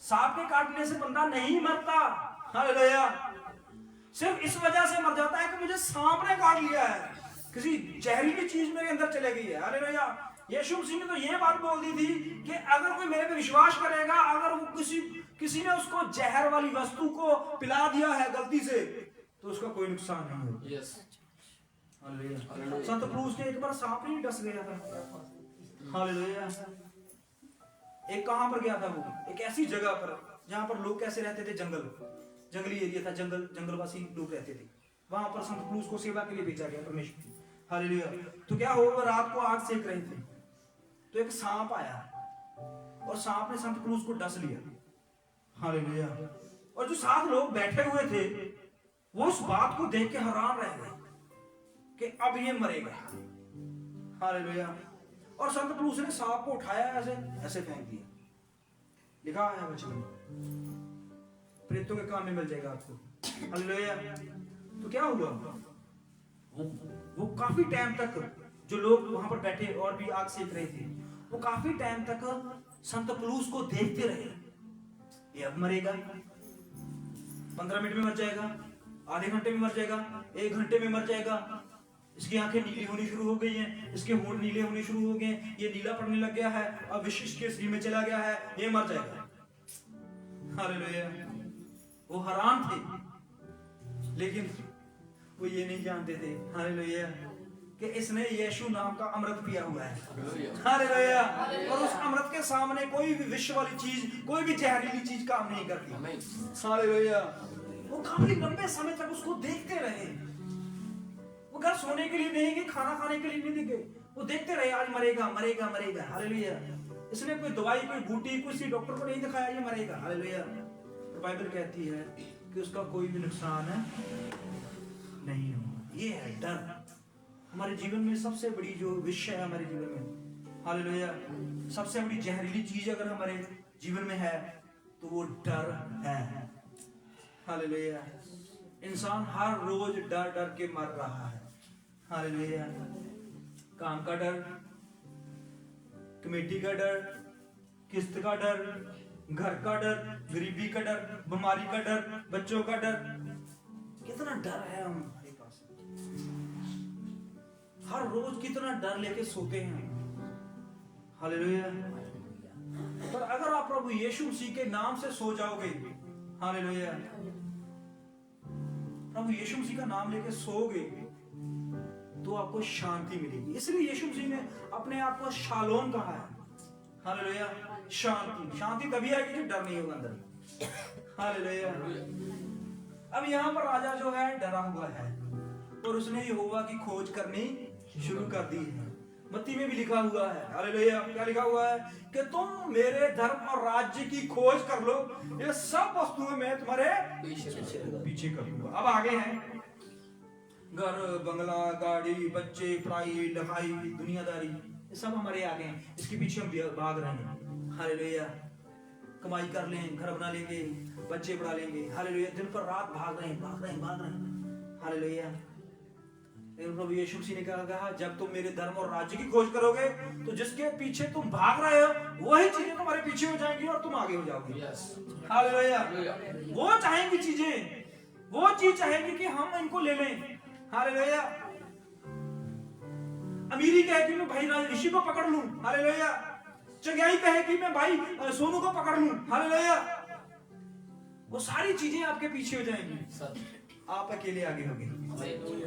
सांप के काटने से बंदा नहीं मरता, हालेलुया, सिर्फ इस वजह से मर जाता है कि मुझे सांप ने काट लिया है, किसी जहरीली चीज मेरे अंदर चले गई है। हालेलुया। यीशु मसीह ने तो ये बात बोल दी थी कि अगर कोई मेरे पे विश्वास करेगा, अगर वो किसी ने उसको जहर वाली वस्तु को पिला दिया है गलती से, तो उसका कोई नुकसान नहीं होगा। Yes, hallelujah. संत पौलुस ने एक बार सांप ही डस गया था। हालेलुया। एक कहां पर गया था वो? एक ऐसी जगह पर जहां पर लोग कैसे रहते थे, जंगली एरिया था, जंगलवासी लोग रहते थे। वहां पर संत पौलुस को सेवा के लिए भेजा गया परमेश्वर। हालेलुया। तो क्या हुआ, रात को आग सेक रहे थे, तो एक सांप आया और सांप ने संत पौलुस को डस लिया। हालेलुया। और जो 7 लोग बैठे हुए थे वो उस बात को देख के हैरान रह गए कि अब ये मरेगा। हालेलुया। और संत पौलुस ने सांप को उठाया, ऐसे फेंक दिया। लिखा है वचन में, प्रेतों के काम में मिल जाएगा आपको। हालेलुया। तो क्या हुआ, वो काफी टाइम तक जो लोग वहां पर बैठे और भी आग सेक रहे थे, वो काफी टाइम तक संत पौलुस को देखते रहे। ये अब मरेगा, 15 मिनट में मर जाएगा, आधे घंटे में मर जाएगा, 1 घंटे में मर जाएगा। इसकी आंखें नीली होनी शुरू हो गई हैं, इसके होंठ नीले होने शुरू हो गए, ये नीला पड़ने लग गया है, अब विशिष्ट के शरीर में चला गया है, ये मर जाएगा। हालेलुया। वो हैरान थे, लेकिन वो ये नहीं जानते थे, हालेलुया, कि इसने यीशु नाम का अमृत पिया हुआ है। हालेलुया। और उस अमृत के सामने कोई भी विष वाली चीज, कोई भी जहरीली चीज काम नहीं करती। हालेलुया। वो काफी लंबे समय तक उसको देखते रहे। वो घर सोने के लिए नहीं गए, खाना खाने के लिए नहीं गए, वो देखते रहे, आज मरेगा मरेगा मरेगा। हालेलुया। इसने कोई दवाई, कोई बूटी, किसी डॉक्टर को नहीं दिखाया ये मरेगा। हालेलुया। तो बाइबल कहती है कि उसका कोई भी नुकसान नहीं हो। ये है डर। हमारे जीवन में सबसे बड़ी जो विषय है हमारे जीवन में, हालेलुया, सबसे बड़ी जहरीली चीज अगर हमारे जीवन में है तो वो डर है। हालेलुया। इंसान हर रोज डर डर के मर रहा है। हालेलुया। काम का डर, कमेटी का डर, किस्त का डर, घर का डर, गरीबी का डर, बीमारी का डर, बच्चों का डर। कितना डर है हमारे पास, हर रोज कितना डर लेके सोते हैं। हालेलुया। पर अगर आप प्रभु यीशु मसीह के नाम से सो जाओगे, हालेलुया, प्रभु यीशु मसीह का नाम लेके सोओगे तो आपको शांति मिलेगी। इसलिए यीशु मसीह ने अपने आप को शालोम कहा है। हालेलुया। शांति तभी आएगी जब डर नहीं होगा अंदर। हालेलुया। अब यहाँ पर राजा जो है डरा हुआ है और उसने यहोवा की खोज करनी शुरू कर दी है। मत्ती में भी लिखा हुआ है, हालेलुया, क्या लिखा हुआ है कि तुम मेरे धर्म और राज्य की खोज कर लो, ये सब वस्तुएं मैं तुम्हारे पीछे कर दूंगा। अब आगे है घर, बंगला, गाड़ी, बच्चे, पढ़ाई लिखाई, दुनियादारी, ये सब हमारे आगे हैं। इसके पीछे हम भाग रहे हैं। हालेलुया। कमाई कर लें, घर बना लेंगे, बच्चे पढ़ा लेंगे। हालेलुया। दिन पर रात भाग रहे हैं। हालेलुया। प्रभु यीशु मसीह ने कहा, जब तुम मेरे धर्म और राज्य की खोज करोगे तो जिसके पीछे तुम भाग रहे हो वही चीजें तुम्हारे पीछे हो जाएंगी और तुम आगे हो जाओगे। हालेलुया। वो चाहेंगी चीजें, वो चीज चाहेंगी कि हम इनको ले लें। हालेलुया। अमीरी कहे कि मैं भाई ऋषि को पकड़ लूं। हालेलुया। चंगाई कहे कि मैं भाई सोनू को पकड़ लूं। हालेलुया। वो सारी चीजें आपके पीछे हो जाएंगी, आप अकेले आगे होंगे।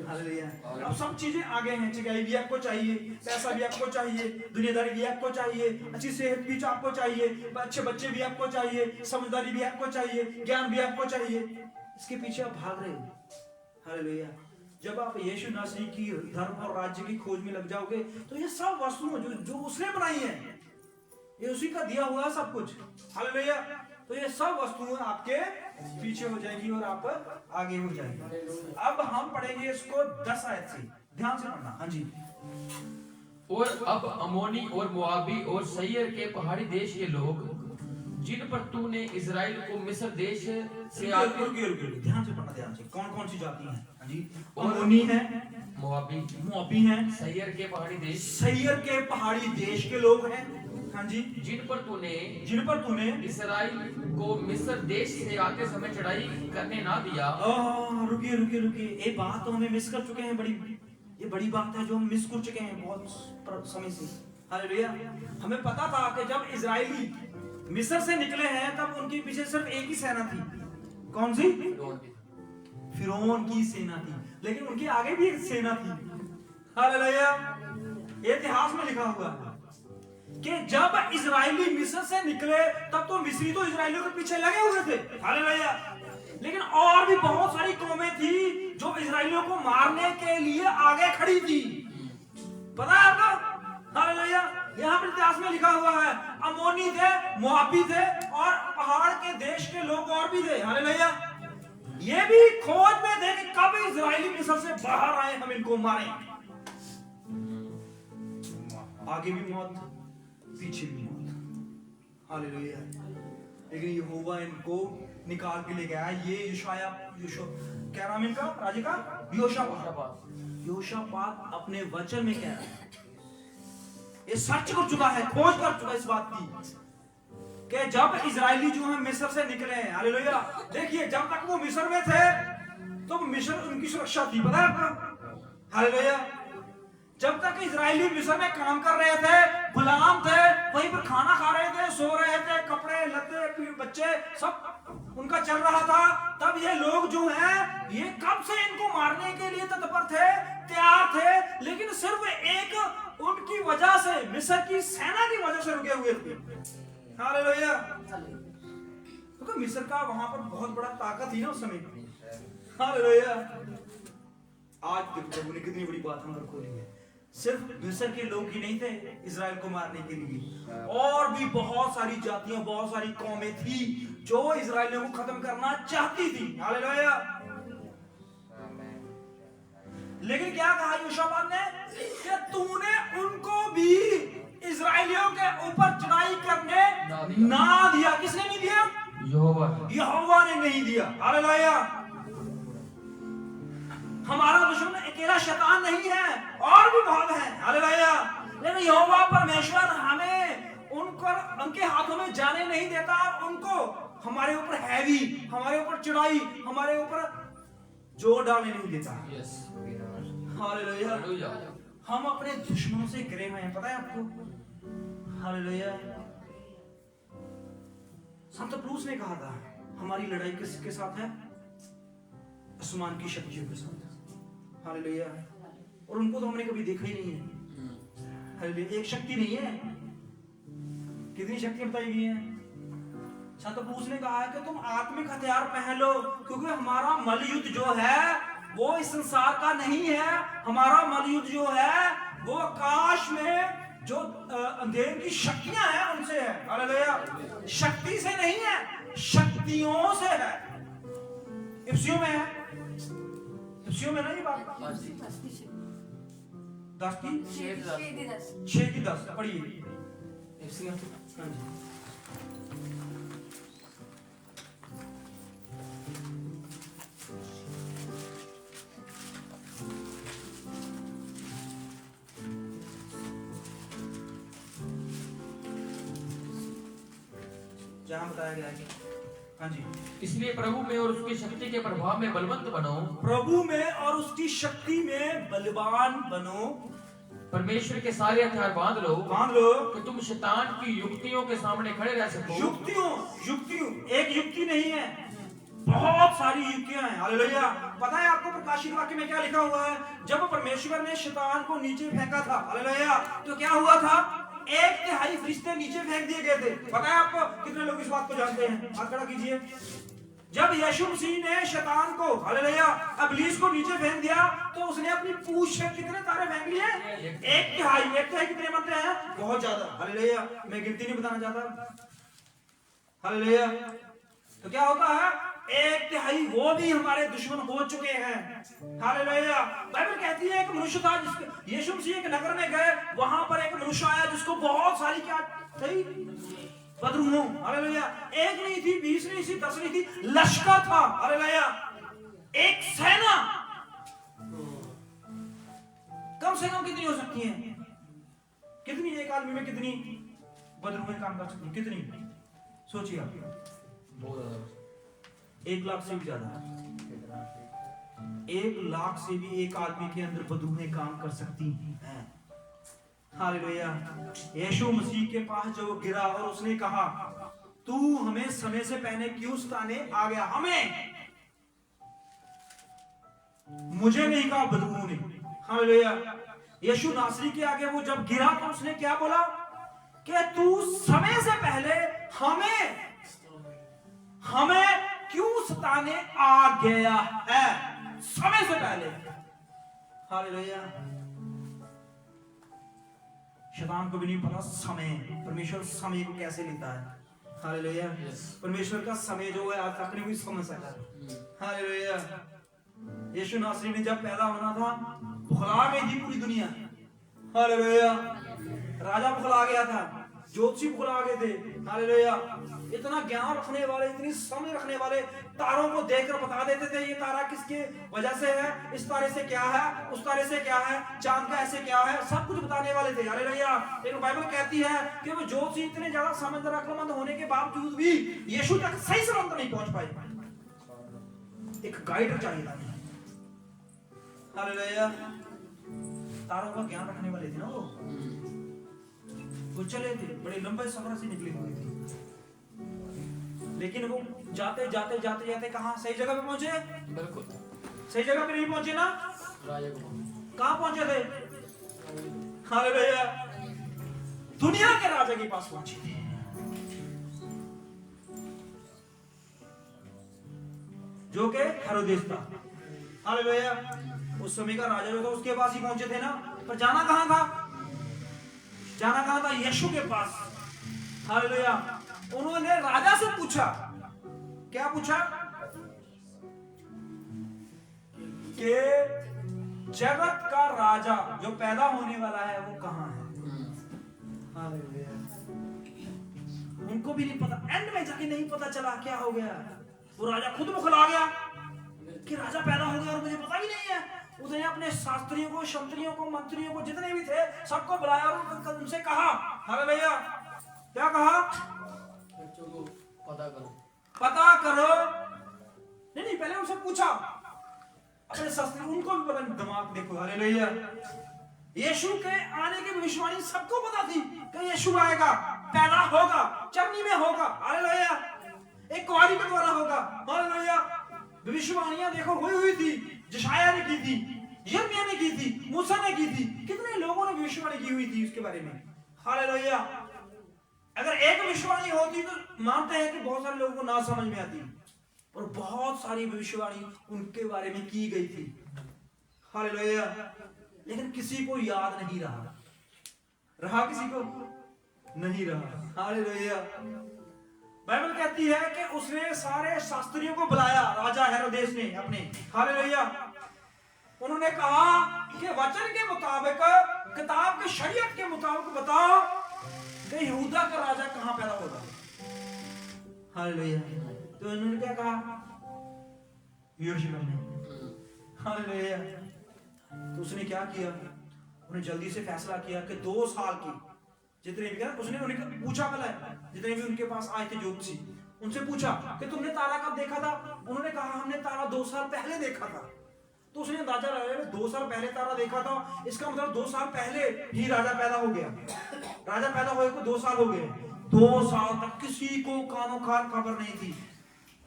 हालेलुया। अब सब चीजें आगे हैं। चंगाई भी आपको चाहिए, पैसा भी आपको चाहिए, दुनियादारी भी आपको चाहिए, अच्छी सेहत भी आपको चाहिए, अच्छे बच्चे भी आपको चाहिए, समझदारी भी आपको चाहिए, ज्ञान भी आपको चाहिए। इसके पीछे आप भाग रहे हो। हालेलुया। जब आप यीशु मसीह की धर्म और राज्य की खोज में लग जाओगे तो ये सब वस्तुएं जो उसने बनाई है, ये उसी का दिया हुआ है सब कुछ। हालेलुया। तो ये सब वस्तुएं आपके पीछे हो जाएगी और आप आगे हो जाएंगे। अब हम पढ़ेंगे इसको 10 आयत से, ध्यान से पढ़ना। हाँ जी। और अब अमोनी और मोआबी और सैयर के पहाड़ी देश के लोग, जिन पर तूने इजराइल को मिस्र देश से रुकिए, ध्यान से पढ़ना, ध्यान से। कौन कौन सी जाति हैं? हाँ जी। अमोनी है, मोआबी हैं, सैयर के पहाड़ी देश के लोग हैं। हाँ जी। जिन पर तूने इस्राएल को मिस्र देश से आते समय चढ़ाई करने ना दिया। रुकिए, ये बात तो हमें मिस कर चुके हैं बड़ी। ये बड़ी बात है जो हम मिस कर चुके हैं बहुत समय से। हालेलुया। हमें पता था कि जब इजरायली मिस्र से निकले हैं तब उनके पीछे सिर्फ एक ही सेना थी। कौन सी? फिरौन की सेना थी, लेकिन उनके आगे भी एक सेना थी। हालेलुया। इतिहास में लिखा हुआ है कि जब इजरायली मिस्र से निकले तब तो मिस्री तो इजरायलियों के पीछे लगे हुए थे। हालेलुया। लेकिन और भी बहुत सारी कौमें थी जो इजरायलियों को मारने के लिए आगे खड़ी थी। पता है आपको? हालेलुया। यहाँ पर इतिहास में लिखा हुआ है अमोनी थे, मोआबी थे और पहाड़ के देश के लोग और भी थे। हालेलुया। ये भी खोज में थे कि कब इजरायली मिस्र से बाहर आए, हम इनको मारें। आगे भी मौत, पीछे भी मौत। हालेलुया। लेकिन यहोवा इनको निकाल के ले गया। ये क्या नाम इनका राजे का? यहोशापात अपने वचन में कह रहा है, ये सर्च कर चुका है, खोज कर चुका है इस बात की कि जब इजरायली जो है मिस्र से निकले हैं। हालेलुया। देखिए जब तक वो मिस्र में थे तो मिस्र उनकी सुरक्षा थी। पता है आपको? हालेलुया। जब तक इजरायली मिस्र में काम कर रहे थे, गुलाम थे, वहीं पर खाना खा रहे थे, सो रहे थे, कपड़े लत्ते बच्चे सब उनका चल रहा था, तब ये लोग जो हैं ये कब से इनको मारने के लिए तत्पर थे, तैयार थे, लेकिन सिर्फ एक उनकी वजह से, मिस्र की सेना की वजह से रुके हुए थे। हालेलुया। क्योंकि मिस्र का वहां पर बहुत बड़ा ताकत थी ना उस समय। हालेलुया। आज प्रभु ने कितनी बड़ी बात हम पर खोली है। सिर्फ मिस्र के लोग ही नहीं थे इजराइल को मारने के लिए, और भी बहुत सारी जातियां, बहुत सारी कौमें थी जो इजराइलियों को खत्म करना चाहती थी। हालेलुया। लेकिन क्या कहा यहोशापात ने कि तूने उनको भी इजराइलियों के ऊपर चढ़ाई करने ना दिया। किसने नहीं दिया? यहोवा ने नहीं दिया। हालेलुया। हमारा दुश्मन अकेला शैतान नहीं है, और भी बहुत है। हालेलुया। लेकिन यहोवा परमेश्वर हमें उनके हाथों में जाने नहीं देता, और उनको हमारे ऊपर हैवी, हमारे ऊपर चढ़ाई, हमारे ऊपर जोर डालने नहीं देता। हालेलुया। हम अपने दुश्मनों से घिरे हुए हैं, पता है आपको? हालेलुया। संत पौलुस ने कहा था हमारी लड़ाई किसके साथ है? आसमान की शक्तियों के साथ। हालेलुया। और उनको तो हमने कभी देखा ही नहीं है। हालेलुया। एक शक्ति नहीं है, कितनी शक्ति बताई गई है। संत पौलुस ने कहा है कि तुम आत्मिक हथियार पहन लो, क्योंकि हमारा मलयुद्ध जो है वो इस संसार का नहीं है। हमारा मलयुद्ध जो है वो आकाश में जो अंधेर की शक्तियां हैं उनसे है। हालेलुया। शक्ति से नहीं है, शक्तियों से है। इफ्सियों में है, इफ्सियों में नहीं बात 6:10 पढ़िए। जहां बताया गया है। हाँ जी। इसलिए प्रभु में और उसकी शक्ति के प्रभाव में बलवंत बनो। प्रभु में और उसकी शक्ति में बलवान बनो। परमेश्वर के सारे हथियार बांध लो कि तुम शैतान की युक्तियों के सामने खड़े रह सको। युक्तियों एक युक्ति नहीं है, बहुत सारी युक्तियां हैं। हालेलुया। पता है आपको प्रकाशित वाक्य में क्या लिखा हुआ है? जब परमेश्वर ने शैतान को नीचे फेंका था, हालेलुया, तो क्या हुआ था? 1/3 फरिश्ते नीचे फेंक दिए गए थे। पता है आपको? कितने लोग इस बात को जानते हैं? हाथ खड़ा कीजिए। जब यीशु मसीह ने शैतान को, हालेलुया, इब्लीस को नीचे फेंक दिया, तो उसने अपनी पूंछ से कितने तारे फेंक लिए? 1/3 कितने बनते हैं? बहुत ज्यादा। हालेलुया। मैं गिनती नहीं बताना चाहता। हालेलुया। तो क्या होता है? 1/3 वो भी हमारे दुश्मन हो चुके हैं। हालेलुया। बाइबल कहती है एक मनुष्य था, जिसके यीशु मसीह एक नगर में गए, वहां पर एक मनुष्य आया जिसको बहुत सारी क्या थी? बदरूहों। हालेलुया। 1 नहीं थी, 20 नहीं थी, 10 नहीं थी, लश्कर था। हालेलुया। एक सेना। कम से कम कितनी हो सकती है? कितनी एक आदमी में कितनी बदरूहें काम कर सकती हैं? कितनी सोचिए आप। 1 लाख से भी ज्यादा। 1,00,000 से भी एक आदमी के अंदर बदबूएं काम कर सकती हैं। हालेलुया। यीशु मसीह के पास जो गिरा और उसने कहा, तू हमें समय से पहले क्यों सताने आ गया? हमें, मुझे नहीं कहा, बदबू ने। हालेलुया। यीशु नासरी के आगे वो जब गिरा तो उसने क्या बोला कि तू समय से पहले हमें क्यों सताने आ गया है? समय से पहले। हालेलुया। शैतान को भी नहीं पता समय, परमेश्वर समय को कैसे लेता है। हालेलुया। परमेश्वर का समय जो है आज तक नहीं कोई समझ सकता। हालेलुया। यीशु नासरी ने जब पैदा होना था, बुखला गई थी पूरी दुनिया। हालेलुया। राजा बुखला गया था, ज्योतिषी बुखला गए थे। हालेलुया। इतना ज्ञान रखने वाले, इतनी समझ रखने वाले तारों को देखकर बता देते थे ये तारा किसके वजह से है, इस तारे से क्या है, उस तारे से क्या है, चांद का ऐसे क्या है, सब कुछ बताने वाले थे। हालेलुया। लेकिन बाइबल कहती है कि वो ज्योतिषी इतने ज्यादा समझदार अक्लमंद होने के बावजूद भी यीशु तक सही सलामत नहीं पहुंच पाए। एक गाइड चाहिए था। हालेलुया। तारों का ज्ञान रखने वाले थे ना वो चले थे, बड़े लंबे सफर से निकले हुए थे, लेकिन वो जाते जाते जाते जाते कहां? सही जगह पे पहुंचे? बिल्कुल सही जगह पे नहीं पहुंचे ना? कहां पहुंचे थे? हालेलुया। दुनिया के राजा के पास पहुंचे थे, जो कि हेरोदेस था। हालेलुया। उस समय का राजा जो था उसके पास ही पहुंचे थे ना। पर जाना कहां था? जाना कहां था? यीशु के पास। हालेलुया। उन्होंने राजा से पूछा, क्या पूछा? कि जगत का राजा जो पैदा होने वाला है वो कहां है? हालेलुया। उनको भी नहीं पता, एंड में जाके नहीं पता चला क्या हो गया। वो राजा खुद मुखला गया कि राजा पैदा हो गया और मुझे पता भी नहीं है। उसने अपने शास्त्रियों को, क्षत्रियों को, मंत्रियों को, जितने भी थे सबको बुलाया और उनसे कहा, हालेलुया, क्या कहा? पता करो। नहीं, पहले उनसे पूछा अपने शास्त्री, उनको भी पता नहीं, दिमाग देखो। हालेलुया। यीशु के आने की भविष्यवाणी सबको पता थी कि यीशु आएगा, पैदा होगा, चरनी में होगा। हालेलुया। एक कुंवारी के द्वारा होगा। हालेलुया। भविष्यवाणियां देखो हुई थी, यशायाह ने की थी, यिर्मयाह ने की थी, मूसा ने की थी, कितने लोगों ने भविष्यवाणी की हुई थी उसके बारे में। हालेलुया। अगर एक भविष्यवाणी होती तो मानते हैं कि बहुत सारे लोगों को ना समझ में आती, और बहुत सारी भविष्यवाणी उनके बारे में की गई थी। हालेलुया। लेकिन किसी को याद नहीं रहा किसी को नहीं रहा। हालेलुया। बाइबल कहती है कि उसने सारे शास्त्रियों को बुलाया, राजा हेरोदेस ने अपने। हालेलुया। उन्होंने कहा कि वचन के मुताबिक, किताब के शरीयत के मुताबिक बताओ कि यहूदा का राजा कहां पैदा होगा। हालेलुया। तो उन्होंने क्या कहा? यरूशलेम में। हालेलुया। तो उसने क्या किया? उन्हें जल्दी से फैसला किया कि 2 साल की जितने भी, उसने उन्हें पूछा, पहले जितने भी उनके पास आए थे ज्योतिषी, उनसे पूछा कि तुमने तारा कब देखा था? उन्होंने कहा हमने तारा 2 साल पहले देखा था। तो उसने अंदाजा लगाया 2 साल पहले तारा देखा था, इसका मतलब 2 साल पहले ही राजा पैदा हो गया। राजा पैदा हुए को 2 साल हो गए। 2 साल तक किसी को कानो कान खबर नहीं थी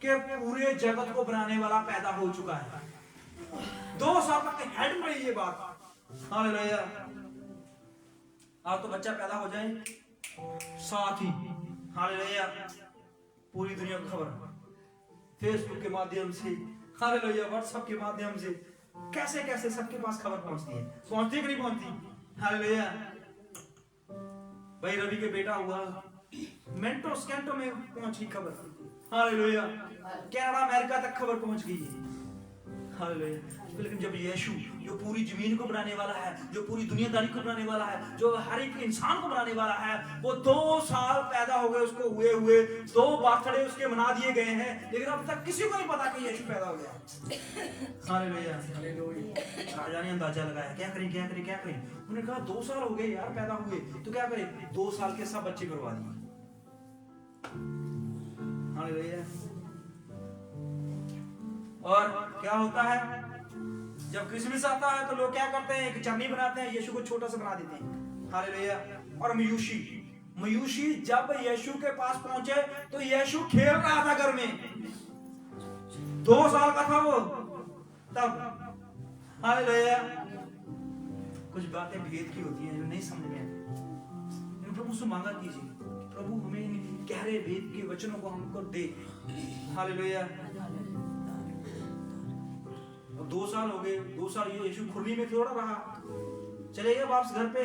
कि पूरे जगत को बनाने वाला पैदा हो चुका है। 2 साल तक हेड में ये बात। हालेलुया। आप तो बच्चा पैदा हो जाए, साथ ही हालेलुया पूरी दुनिया को खबर, फेसबुक के माध्यम से, हालेलुया व्हाट्सएप के माध्यम से, कैसे कैसे सबके पास खबर पहुंचती है। पहुंचती कि नहीं पहुंचती? हालेलुया। भाई रवि के बेटा हुआ, मिनटों सेकंडों में पहुंची खबर। हालेलुया। कनाडा अमेरिका तक खबर पहुंच गई है। हालेलुया। लेकिन जब यीशु जो पूरी जमीन को बनाने वाला है, जो पूरी दुनियादारी को बनाने वाला है, जो हर एक इंसान को बनाने वाला है, वो 2 साल पैदा हो गए उसको हुए 2 बर्थडे उसके मना दिए गए हैं, लेकिन अब तक किसी को नहीं पता कि यीशु पैदा हो गया। हालेलुया। राजा ने अंदाजा लगाया, क्या करें। उन्होंने कहा 2 साल हो गए यार पैदा हुए, तो क्या करें? 2 साल के सब बच्चे करवा दिए। हालेलुया। और क्या होता है? जब क्रिसमस आता है तो लोग क्या करते हैं, एक चरनी बनाते हैं, यीशु को छोटा सा बना देते हैं। हालेलुया। और मयूशी जब यीशु के पास पहुंचे तो यीशु खेल रहा था घर में, 2 साल का था वो तब। हालेलुया। कुछ बातें भेद की होती हैं जो नहीं समझ में आती। प्रभु से मांगा कीजिए, प्रभु हमें गहरे भेद के वचनों को हमको दे। हालेलुया। 2 साल हो गए, 2 साल ये यीशु खुरनी में थोड़ा रहा, चले गए वापस घर पे।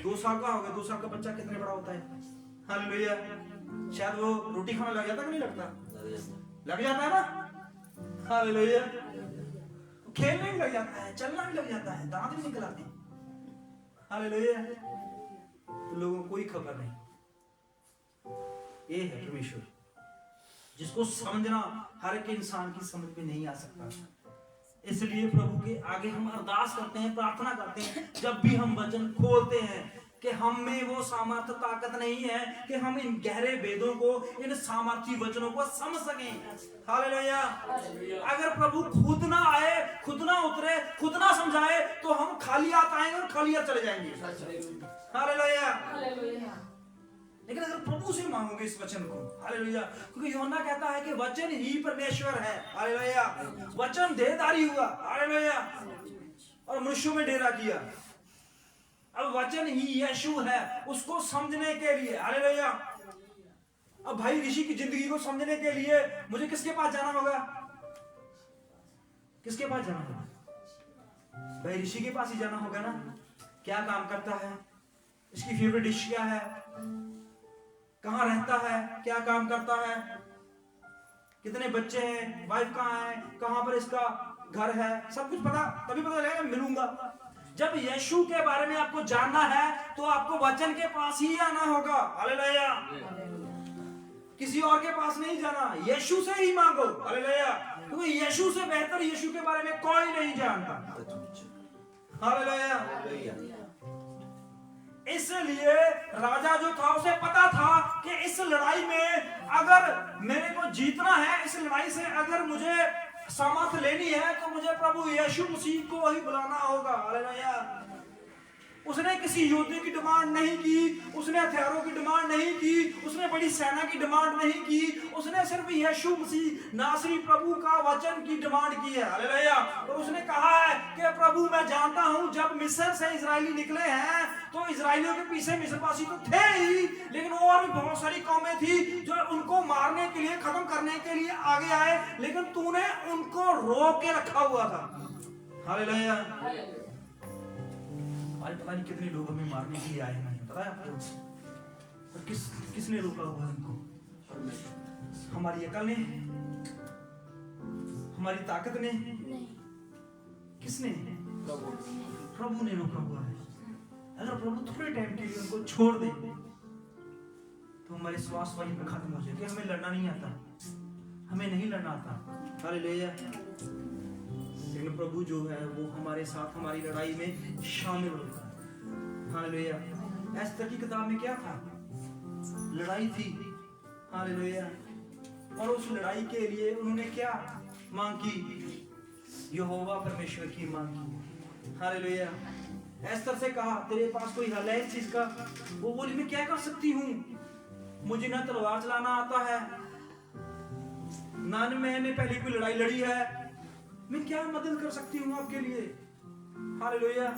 2 साल का हो गया, 2 साल का बच्चा कितने बड़ा होता है। हालेलुया। शायद वो रोटी खाने लग जाता कि नहीं लगता, लग जाता है ना। हालेलुया। खेलने भी लग जाता है, चलना भी लग जाता है, दांत भी निकल आते हैं। हालेलुया। तो लोगों को कोई खबर नहीं। ये है परमेश्वर, जिसको समझना हर एक इंसान की समझ में नहीं आ सकता। इसलिए प्रभु के आगे हम अरदास करते हैं, प्रार्थना करते हैं, जब भी हम वचन खोलते हैं कि हम में वो सामर्थ्य ताकत नहीं है कि हम इन गहरे वेदों को, इन सामर्थ्य वचनों को समझ सकें। हालेलुया। अगर प्रभु खुद ना आए, खुद ना उतरे, खुद ना समझाए तो हम खाली हाथ आएंगे और खाली हाथ चले जाएंगे। हालेलुया। लेकिन अगर प्रभु से मांगोगे इस वचन को, हालेलुया, क्योंकि यूहन्ना कहता है कि वचन ही परमेश्वर है। हालेलुया। वचन देहधारी हुआ, हालेलुया, और मनुष्यों में डेरा किया। अब वचन ही यीशु है, उसको समझने के लिए, हालेलुया। अब भाई ऋषि की जिंदगी को समझने के लिए मुझे किसके पास जाना होगा? किसके पास जाना होगा? भाई ऋषि के पास ही जाना होगा ना। क्या काम करता है, इसकी फेवरेट डिश क्या है, कहां रहता है, क्या काम करता है, कितने बच्चे हैं, वाइफ कहां है, कहां पर इसका घर है, सब कुछ पता, तभी पता लगेगा मिलूंगा। जब यीशु के बारे में आपको जानना है तो आपको वचन के पास ही आना होगा। हालेलुया। किसी और के पास नहीं जाना, यीशु से ही मांगो। हालेलुया। क्योंकि यीशु से बेहतर यीशु के बारे में कोई नहीं जानता। हालेलुया। इसलिए राजा जो था उसे पता था कि इस लड़ाई में अगर मेरे को जीतना है, इस लड़ाई से अगर मुझे सामर्थ लेनी है तो मुझे प्रभु यीशु मसीह को ही बुलाना होगा। हालेलुया। उसने किसी योद्धे की डिमांड नहीं की, उसने हथियारों की डिमांड नहीं की, उसने बड़ी सेना की डिमांड नहीं की, उसने सिर्फ यीशु मसीह नासरी प्रभु का वचन की डिमांड की है। हालेलुया। और उसने कहा है कि प्रभु मैं जानता हूं जब मिस्र से इजरायली निकले हैं तो इजरायलियों के पीछे मिस्रवासी तो थे ही, लेकिन और भी बहुत सारी कौमें थी जो उनको मारने के लिए, खत्म करने के लिए आगे आए, लेकिन तूने उनको रोक के रखा हुआ था। हालेलुया। आज पता नहीं कितने लोग हमें मारने के लिए आए हैं, पता है आपको? और किसने रोका हुआ उनको? हमारी अकल ने, हमारी ताकत ने, किसने? प्रभु ने रोका हुआ है। अगर प्रभु थोड़े टाइम के लिए उनको छोड़ दे तो हमारे श्वास वहीं पे खत्म हो जाएगी। हमें लड़ना नहीं आता, हमें नहीं लड़ना आता। हालेलुया। लेकिन प्रभु जो है वो हमारे साथ हमारी लड़ाई में शामिल होता है। हालेलुया। एस्तर की किताब में क्या था? लड़ाई थी। हालेलुया। और उस लड़ाई के लिए उन्होंने क्या मांग की? यहोवा परमेश्वर की मांग की। हालेलुया। एस्तर से कहा तेरे पास कोई हल है इस चीज का? वो बोली मैं क्या कर सकती हूँ, मुझे ना तलवार चलाना आता है, ना मैंने पहले कोई लड़ाई लड़ी है, मैं क्या मदद कर सकती हूँ आपके लिए? हालेलुया।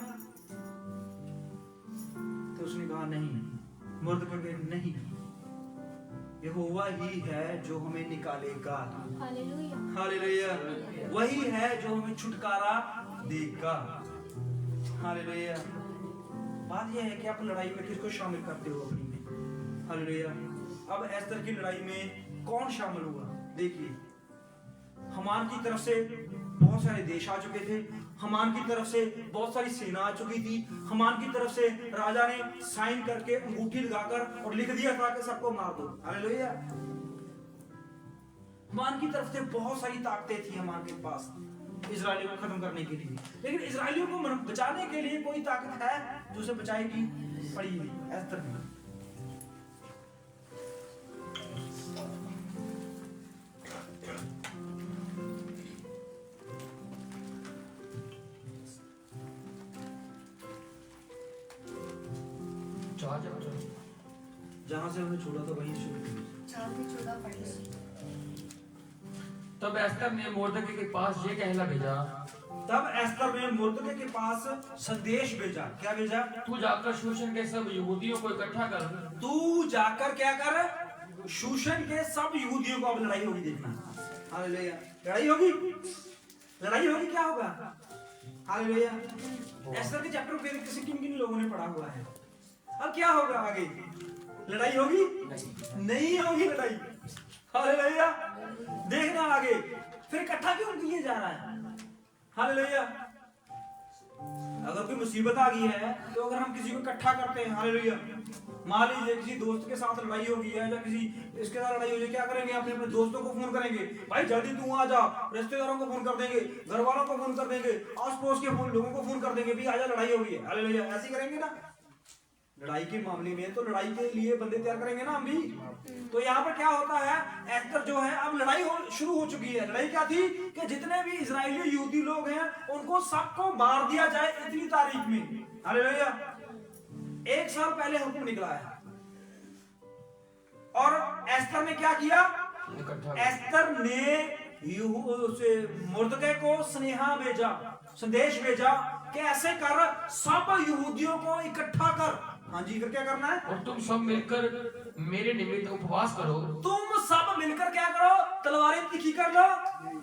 तो उसने कहा नहीं, मुर्दे नहीं, यहोवा ही है जो हमें निकालेगा। हालेलुया। वही है जो हमें छुटकारा देगा। हालेलुया। बात यह है कि आप लड़ाई में किसको शामिल करते हो अपनी में? हालेलुया। अब एस्तर की लड़ाई में कौन शामिल हुआ? देखिए, हमान की तरफ से बहुत सारे देश आ चुके थे, हमान की तरफ से बहुत सारी सेना आ चुकी थी, हमान की तरफ से राजा ने साइन करके अंगूठी लगाकर और लिख दिया था कि सबको मार दो। हालेलुया। हमान की तरफ से बहुत सारी ताकतें थी हमान के पास इजरायलियों को खत्म करने के लिए, लेकिन इजरायलियों को बचाने के लिए कोई ताकत है जो उसे बचाएगी? पड़ी नहीं। एस्तर में 5 चैप्टर जहां से हमने छोड़ा था वहीं शुरू करें। 4-14 तब एस्तर ने मोर्दके के पास ये कहला भेजा, तब एस्तर ने मुर्दके के पास संदेश भेजा। क्या भेजा? तू जाकर शूशन के सब यहूदियों को इकट्ठा कर। तू जाकर क्या कर? शूशन के सब यहूदियों को। अब लड़ाई होगी, देखना। हालेलुया। लड़ाई होगी, लड़ाई होगी। क्या होगा? हालेलुया। एस्तर के चैप्टर पे किसी किन लोगों ने पढ़ा हुआ है। अब क्या होगा आगे? लड़ाई होगी? नहीं होगी लड़ाई। हालेलुया। देखना आगे फिर इकट्ठा क्यों किया जा रहा है। हालेलुया। अगर कोई मुसीबत आ गई है तो अगर हम किसी को इकट्ठा करते हैं, हालेलुया, मान लीजिए किसी दोस्त के साथ लड़ाई हो गई है या किसी इसके साथ लड़ाई हो गई, क्या करेंगे? अपने अपने दोस्तों को फोन करेंगे, भाई जल्दी तू आ जा। रिश्तेदारों को फोन कर देंगे, घर वालों को फोन कर देंगे, आस पड़ोस के लोगों को फोन कर देंगे, भी आजा लड़ाई हो गई है। हालेलुया। ऐसे ही करेंगे ना लड़ाई के मामले में, तो लड़ाई के लिए बंदे तैयार करेंगे ना हम भी। तो यहाँ पर क्या होता है, एस्तर जो है अब लड़ाई शुरू हो चुकी है। लड़ाई क्या थी कि जितने भी इजरायली यहूदी लोग हैं उनको सबको मार दिया जाए इतनी तारीख में। हालेलुया। 1 साल पहले हुक्म निकला है और एस्तर ने क्या किया? एस्तर ने मुर्दके को स्नेहा भेजा, संदेश भेजा कि ऐसे कर, सब यहूदियों को इकट्ठा कर। हाँ जी, फिर क्या करना है? और तुम सब मिलकर मेरे निमित्त उपवास करो। तुम सब मिलकर क्या करो? तलवारें तीखी कर लो,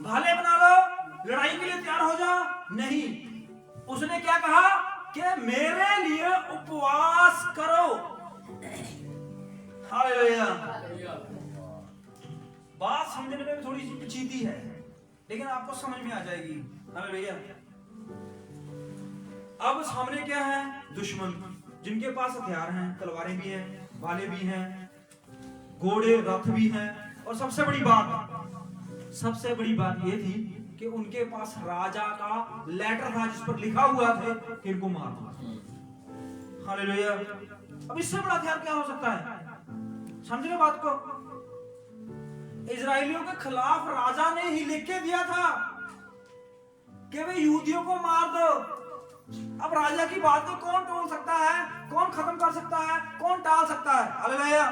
भाले बना लो, लड़ाई के लिए तैयार हो जाओ। नहीं, उसने क्या कहा कि मेरे लिए उपवास करो। हालेलुया। बात समझने में थोड़ी सी पेचीदी है, लेकिन आपको समझ में आ जाएगी। हालेलुया। अब सामने क्या है? दुश्मन, जिनके पास हथियार हैं, तलवारें भी हैं, भाले भी हैं, घोड़े रथ भी हैं, और सबसे बड़ी बात ये थी कि उनके पास राजा का लेटर था जिस पर लिखा हुआ था कि इनको मार दो। हालेलुया। अब इससे बड़ा हथियार क्या हो सकता है? समझ रहे बात को? इजरायलियों के खिलाफ राजा ने ही लिख के दिया था कि वे यहूदियों को मार दो। अब राजा की बात को कौन तोड़ सकता है? कौन खत्म कर सकता है? कौन टाल सकता है? हालेलुया।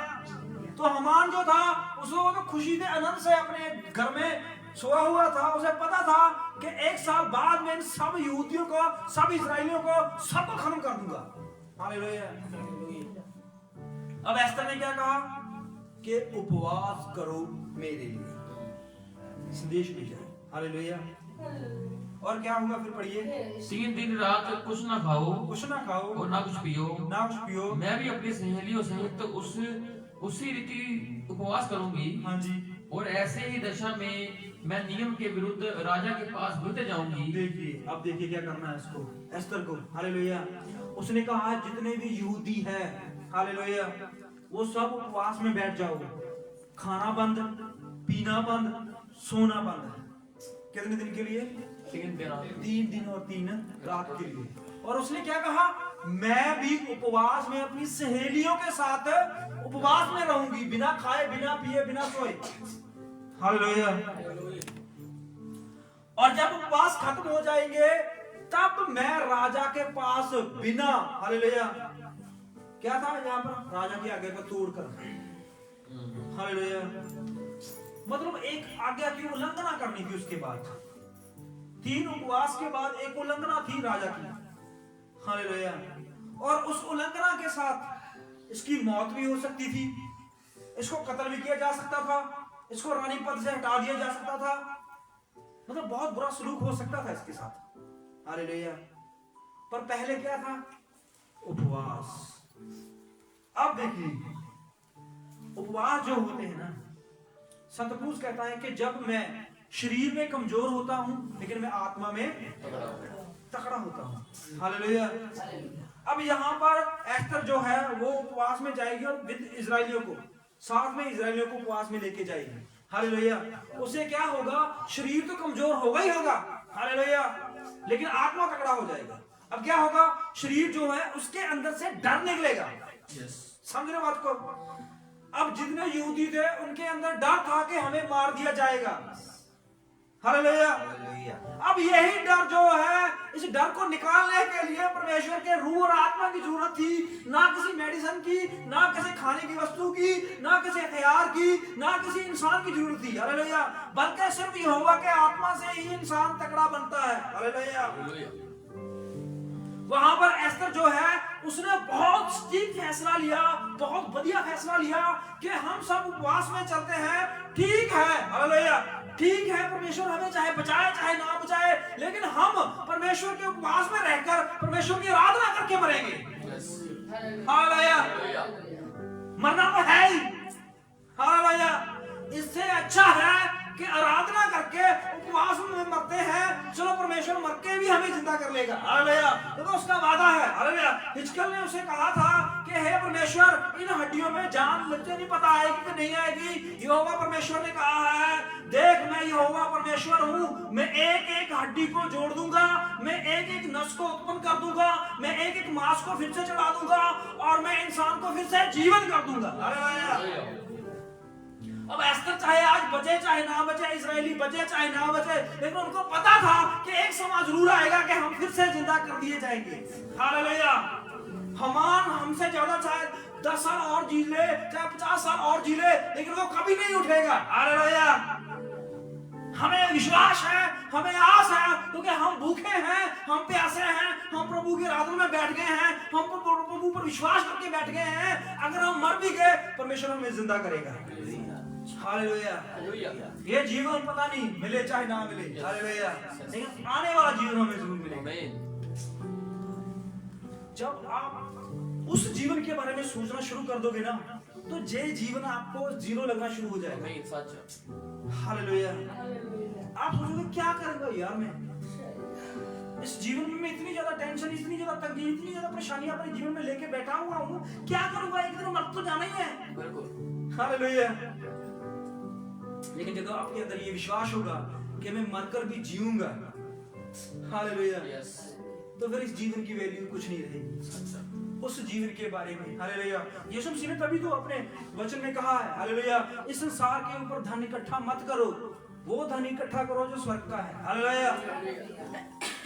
तो हमान जो था उसको तो खुशी से आनंद से अपने घर में सोया हुआ था। उसे पता था कि 1 साल बाद में इन सब यहूदियों को, सब इजरायलियों को, सबको खत्म कर दूंगा। हालेलुया। अब एस्तर ने क्या कहा कि उपवास करो मेरे लिए, संदेश भेजा। हालेलुया। और क्या हुआ फिर पढ़िए। 3 दिन रात कुछ ना खाओ, और ना कुछ पियो, मैं भी अपनी सहेलियों सहित उसी रीति उपवास करूंगी। हाँ जी। और ऐसे ही दशा में मैं नियम के विरुद्ध राजा के पास बीते जाऊंगी। देखिए, अब देखिए क्या करना है इसको, एस्तर को। हालेलुया। उसने कहा जितने भी यहूदी हैं, हालेलुया, वो सब उपवास में बैठ जाओ। खाना बंद, पीना बंद, सोना बंद। कितने दिन के लिए? 3 दिन और 3 रात के लिए। और उसने क्या कहा? मैं भी उपवास में अपनी सहेलियों के साथ उपवास में रहूंगी, बिना खाए, बिना पिए, बिना सोए। हालेलुया। और जब उपवास खत्म हो जाएंगे तब मैं राजा के पास बिना, हालेलुया, क्या था यहाँ पर? राजा की आज्ञा को तोड़कर, हालेलुया, मतलब एक आज्ञा की उल्लंघना करनी थी। उसके बाद 3 उपवास के बाद एक उल्लंघना थी राजा की। हालेलुया। और उस उल्लंघना के साथ इसकी मौत भी हो सकती थी, इसको कत्ल भी किया जा सकता था, इसको रानी पद से हटा दिया जा सकता था, मतलब बहुत बुरा सलूक हो सकता था इसके साथ। हालेलुया। पर पहले क्या था? उपवास। अब देखिए, उपवास जो होते हैं ना, संत पौलुस कहता है कि जब मैं शरीर में कमजोर होता हूं लेकिन मैं आत्मा में तगड़ा होता हूं। हालेलुया। अब यहाँ पर एस्तर जो है वो उपवास में जाएगी और विद इजरायलियों को, साथ में इजरायलियों को उपवास में लेके जाएगी। हालेलुया। उसे क्या होगा? शरीर तो कमजोर होगा ही होगा, हालेलुया, लेकिन आत्मा तगड़ा हो जाएगा। अब क्या होगा? शरीर जो है उसके अंदर से डर निकलेगा। समझ रहे बात को? अब जितने यहूदी थे उनके अंदर डर था कि हमें मार दिया जाएगा। हालेलुया। अब यही डर जो है, इस डर को निकालने के लिए परमेश्वर के रूह और आत्मा की जरूरत थी, ना किसी मेडिसिन की, ना किसी खाने की वस्तु की, ना किसी हथियार की, ना किसी इंसान की जरूरत थी। हालेलुया। बल्कि सिर्फ यहोवा के आत्मा से ही इंसान तगड़ा बनता है। हालेलुया। वहां पर एस्तर जो है उसने बहुत सटीक फैसला लिया, बहुत बढ़िया फैसला लिया कि हम सब उपवास में चलते हैं। ठीक है, हालेलुया, ठीक है, परमेश्वर हमें चाहे बचाए चाहे ना बचाए, लेकिन हम परमेश्वर के उपवास में रहकर परमेश्वर की आराधना करके मरेंगे। हालेलुया। मरना तो है ही। हालेलुया। इससे अच्छा है कि आराधना करके उपवास में मरते हैं, चलो परमेश्वर मर के भी हमें जिंदा कर लेगा। हालेलुया। तो उसका वादा है। हालेलुया। हिजकिय्याह ने उसे कहा था कि हे परमेश्वर, इन हड्डियों में जान मुझे नहीं पता आएगी कि नहीं आएगी। यहोवा परमेश्वर ने कहा है, देख मैं यहोवा परमेश्वर हूँ, मैं एक एक हड्डी को जोड़ दूंगा, मैं एक एक नस को उत्पन्न कर दूंगा, मैं एक एक मांस को फिर से चढ़ा दूंगा और मैं इंसान को फिर से जीवन कर दूंगा। हालेलुया। अब एस्तर चाहे आज बचे चाहे ना बचे, इजरायली बचे चाहे ना बचे, लेकिन उनको पता था कि एक समय जरूर आएगा कि हम फिर से जिंदा कर दिए जाएंगे। हालेलुया। हामान हमसे ज्यादा चाहे 10 साल और जी ले, चाहे 50 साल और जी ले, लेकिन वो कभी नहीं उठेगा। हालेलुया। हमें विश्वास है, हमें आस है, क्योंकि हम भूखे हैं, हम प्यासे हैं, हम प्रभु की आराधना में बैठ गए हैं, हम प्रभु पर विश्वास करके बैठ गए हैं। अगर हम मर भी गए, परमेश्वर हमें जिंदा करेगा। हालेलुया। ये जीवन पता नहीं मिले चाहे ना मिले, हालेलुया, लेकिन आने वाला जीवन हमें जरूर मिलेगा। जब आप उस जीवन के बारे में सोचना शुरू कर दोगे ना, तो ये जीवन आपको जीरो लगना शुरू हो जाएगा। हालेलुया। आप सोचोगे क्या करूंगा यार मैं इस जीवन में, इतनी ज्यादा टेंशन, इतनी ज्यादा तकलीफ, इतनी ज्यादा परेशानियां अपने जीवन में लेके बैठा हुआ हूँ, क्या करूंगा, एक दिन मर तो जाना ही है। हालेलुया। लेकिन जब आपके अंदर ये विश्वास होगा कि मैं मरकर भी जीऊंगा, हालेलुया, तो फिर इस जीवन की वैल्यू कुछ नहीं रहेगी। उस जीवन के बारे में, हालेलुया, यीशु मसीह ने तभी तो अपने वचन में कहा है, हालेलुया, इस संसार के ऊपर धन इकट्ठा मत करो, वो धन इकट्ठा करो जो स्वर्ग का है। हालेलुया।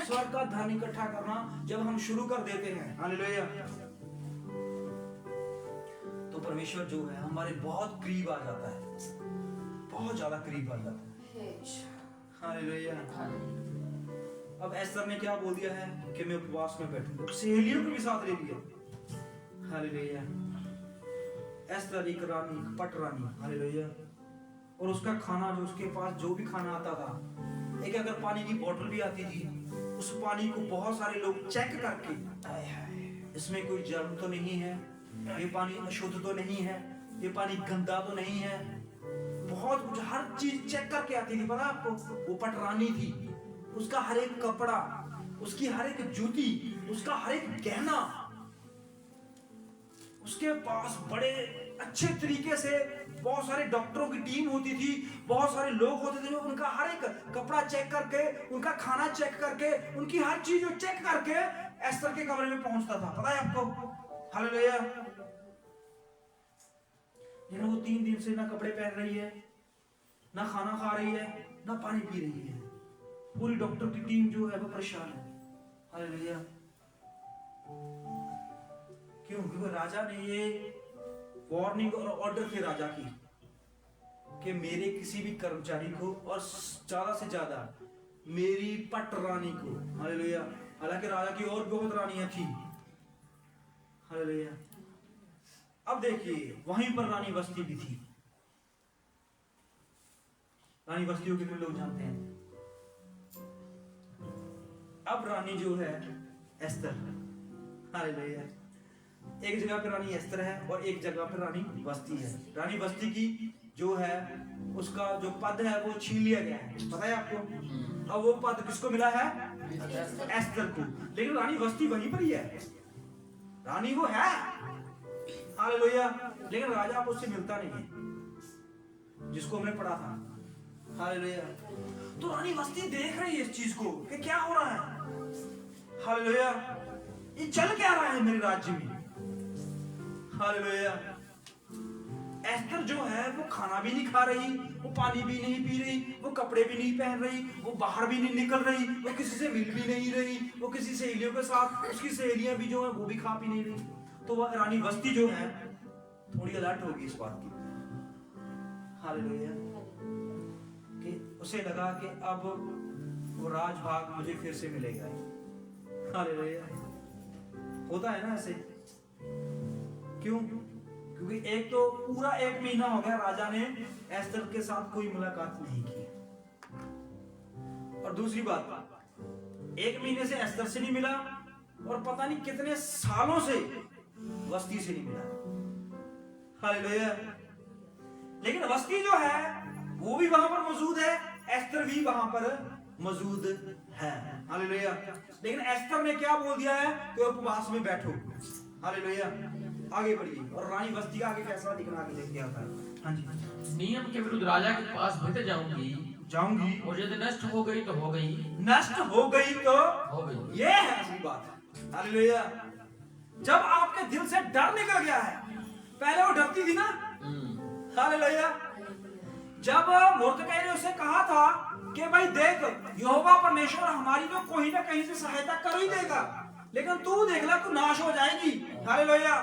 स्वर्ग का धन इकट्ठा करना जब हम शुरू कर देते हैं, हालेलुया, तो परमेश्वर जो है हमारे बहुत करीब आ जाता है, बहुत ज्यादा करीब आ जाता है। हालेलुया। अब एस्तर ने क्या बोल दिया है कि मैं उपवास में बैठूंगा, सहेलियों को भी साथ ले लिया। हालेलुया। एस्तर एक रानी, एक पट रानी, हालेलुया, और उसका खाना, जो उसके पास जो भी खाना आता था, एक अगर पानी की बोतल भी आती थी, उस पानी को बहुत सारे लोग चेक करके, इसमें कोई जर्म तो नहीं है, ये पानी अशुद्ध तो नहीं है, ये पानी गंदा तो नहीं है, बहुत कुछ हर चीज चेक करके आती थी। पता आपको, वो पट रानी थी, उसका हर एक कपड़ा, उसकी हर एक जूती, उसका हर एक गहना, उसके पास बड़े अच्छे तरीके से बहुत सारे डॉक्टरों की टीम होती थी, बहुत सारे लोग होते थे जो उनका हर एक कपड़ा चेक करके, उनका खाना चेक करके, उनकी हर चीज चेक करके एस्तर के कमरे में पहुंचता था। पता है आपको? हालेलुया। लेकिन वो 3 दिन से ना कपड़े पहन रही है, ना खाना खा रही है, ना पानी पी रही है। पूरी डॉक्टर की टीम जो है वो परेशान है। हालेलुया। क्यों? क्योंकि राजा ने ये वार्निंग और ऑर्डर थे राजा की कि मेरे किसी भी कर्मचारी को, और ज्यादा से ज्यादा मेरी पट रानी को, हालेलुया, हालांकि राजा की और बहुत रानियां थी, हालेलुया। अब देखिए, वहीं पर रानी वस्ती भी थी। रानी वस्ती को कितने लोग जानते हैं? अब रानी जो है एस्तर, हालेलुया, एक जगह पे रानी एस्तर है और एक जगह पे रानी वस्ती है। रानी वस्ती की जो है उसका जो पद है वो छीन लिया गया है, पता है आपको? अब वो पद किसको मिला है? एस्तर को। लेकिन रानी वस्ती वहीं पर ही है, रानी वो है, हालेलुया, लेकिन राजा अब उससे मिलता नहीं है, जिसको हमने पढ़ा था, हालेलुया। तो रानी वस्ती देख रही है इस चीज को कि क्या हो रहा है, हालेलुया, ये चल क्या रहा है मेरे राज्य में, हालेलुया। एस्तर जो है वो खाना भी नहीं खा रही, वो पानी भी नहीं पी रही, वो कपड़े भी नहीं पहन रही, वो बाहर भी नहीं निकल रही, वो किसी से मिल भी नहीं रही, वो किसी सहेलियों के साथ, उसकी सहेलियां भी जो है वो भी खा पी नहीं रही। तो वह रानी वस्ती जो है थोड़ी अलर्ट होगी इस बात की, हालेलुया, कि उसे लगा कि अब वो राजभाग मुझे फिर से मिलेगा। हालेलुया। होता है ना ऐसे, क्यों? क्योंकि एक तो पूरा 1 महीना हो गया राजा ने एस्तर के साथ कोई मुलाकात नहीं की, और दूसरी बात 1 महीने से एस्तर से नहीं मिला, और पता नहीं कितने सालों से वस्ती से नहीं मिला। हालेलुया। लेकिन वस्ती जो है वो भी वहां पर मौजूद है, एस्तर भी वहां पर मौजूद है। हालेलुया। लेकिन एस्तर ने क्या बोल दिया है कि उपवास में बैठो। हालेलुया। आगे बढ़िए, और रानी वस्ती का आगे फैसला दिखना आगे देखते आता है। हाँ जी। नियम के विरुद्ध राजा के पास भेजे जाऊंगी, और यदि नष्ट हो गई तो हो गई, नष्ट हो गई तो हो गई। ये है असली बात। हालेलुया। जब आपके दिल से डर निकल गया है, पहले वो डरती थी ना। हालेलुया। जब मोर्दकै ने उसे कहा था कि भाई देख, यहोवा परमेश्वर हमारी तो कोई ना कहीं से सहायता कर ही देगा, लेकिन तू देख ले, तू नाश हो जाएगी। हालेलुया।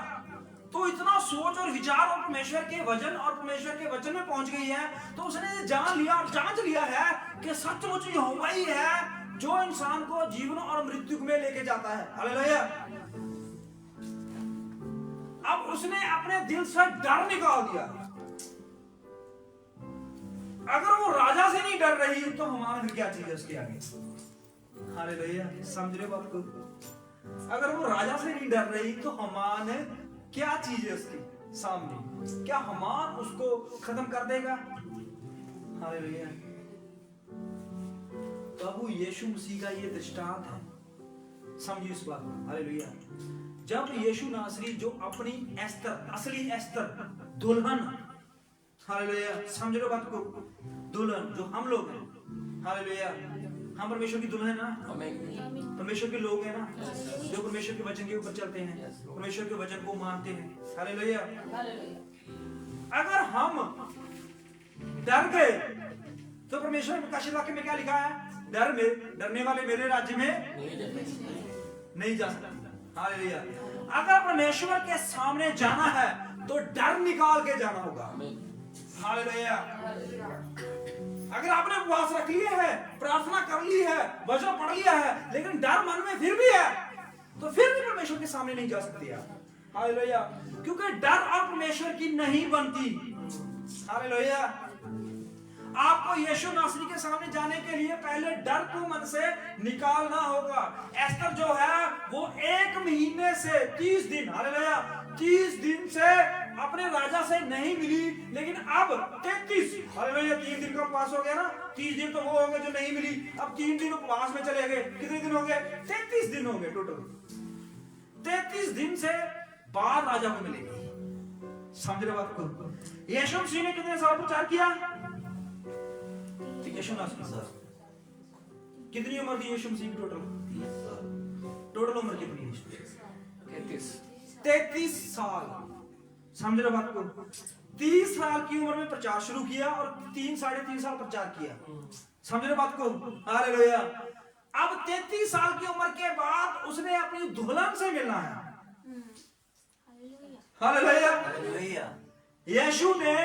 तो इतना सोच और विचार और परमेश्वर के वचन और परमेश्वर के वचन में पहुंच गई है, तो उसने जान लिया और जांच लिया है कि सचमुच यहोवा ही है जो इंसान को जीवन और मृत्यु में लेके जाता है। हालेलुया। अब उसने अपने दिल से डर निकाल दिया। अगर वो राजा से नहीं डर रही तो हमारा फिर क्या चाहिए उसके आगे? हालेलुया। समझ रहे हो बात को? अगर वो राजा से नहीं डर रही तो हमान क्या चीज है उसके सामने? क्या हमान उसको खत्म कर देगा? हालेलुया। प्रभु यीशु मसीह का ये दृष्टांत है, समझिए इस बात को। हालेलुया। जब यीशु नासरी जो अपनी एस्तर, असली एस्तर दुल्हन, हालेलुया, समझ रहे हो बात को? दुल्हन जो हम लोग हैं, हालेलुया, हम परमेश्वर की दुल्हन ना, परमेश्वर के लोग हैं ना, जो परमेश्वर के वचन के ऊपर चलते हैं, परमेश्वर के वचन को मानते हैं। हालेलुया। अगर हम डर गए तो परमेश्वर के प्रकाशित वाक्य में क्या लिखा है? डरने वाले मेरे राज्य में नहीं जा सकते। हालेलुया। अगर परमेश्वर के सामने जाना है तो डर निकाल के जाना होगा। हालेलुया। अगर आपने उपवास रख लिए है, प्रार्थना कर ली है, वचन पढ़ लिया है, लेकिन डर मन में फिर भी है, तो फिर भी परमेश्वर के सामने नहीं जा सकते आप। हालेलुया। क्योंकि डर और परमेश्वर की नहीं बनती। हालेलुया। आपको यीशु नासरी के सामने जाने के लिए पहले डर को मन से निकालना होगा। एस्तर जो है वो 1 महीने से 30 दिन, हालेलुया, 30 दिन से अपने राजा से नहीं मिली, लेकिन अब 33, हालेलुया, 3 दिन का उपवास हो गया ना, 30 दिन तो वो हो गए जो नहीं मिली, अब 3 दिन उपवास में चले गए। कितने दिन हो गए? 33 दिन हो गए टोटल। 33 दिन से बाद राजा को मिलेगी। समझ रहे बात को? यीशु मसीह ने कितने साल प्रचार किया? यीशु नासरी कितनी उम्र थी यीशु मसीह की? टोटल उम्र कितनी है? 33 साल। समझ रहे बात को? 30 साल की उम्र में प्रचार शुरू किया और 3-3.5 साल प्रचार किया। समझ रहे बात को? हालेलुया। अब 33 साल की उम्र के बाद उसने अपनी दुल्हन से मिलना है। हालेलुया। यीशु ने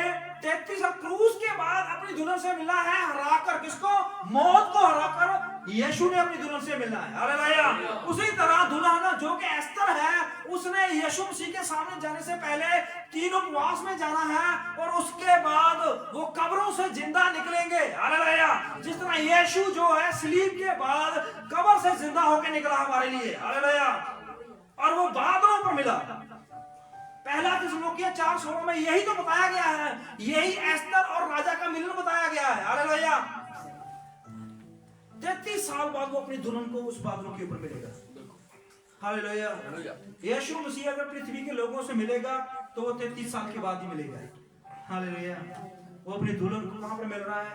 33 साल क्रूस के बाद अपनी दुल्हन से मिलना है, हराकर किसको? मौत को हराकर यीशु ने अपनी दुल्हन से मिलना है। हालेलुया। उसी तरह दुल्हन जो कि एस्तर है, उसने यीशु मसीह के सामने जाने से पहले 3 उपवास में जाना है, और उसके बाद वो कब्रों से जिंदा निकलेंगे। हालेलुया। जिस तरह यीशु जो है सलीब के बाद कब्र से जिंदा होकर निकला हमारे लिए। हालेलुया। और वो बादलों पर मिला। पहला थिस्सलुनीकियों 4:16 में यही तो बताया गया है, यही एस्तर और राजा का मिलन बताया गया है। हालेलुया। 33 साल बाद वो अपनी दुल्हन को उस बादलों के ऊपर मिलेगा। हालेलुया। यीशु मसीह अगर पृथ्वी के लोगों से मिलेगा तो वो 33 साल के बाद ही मिलेगा। हालेलुया। वो अपनी दुल्हन को कहां पर मिल रहा है?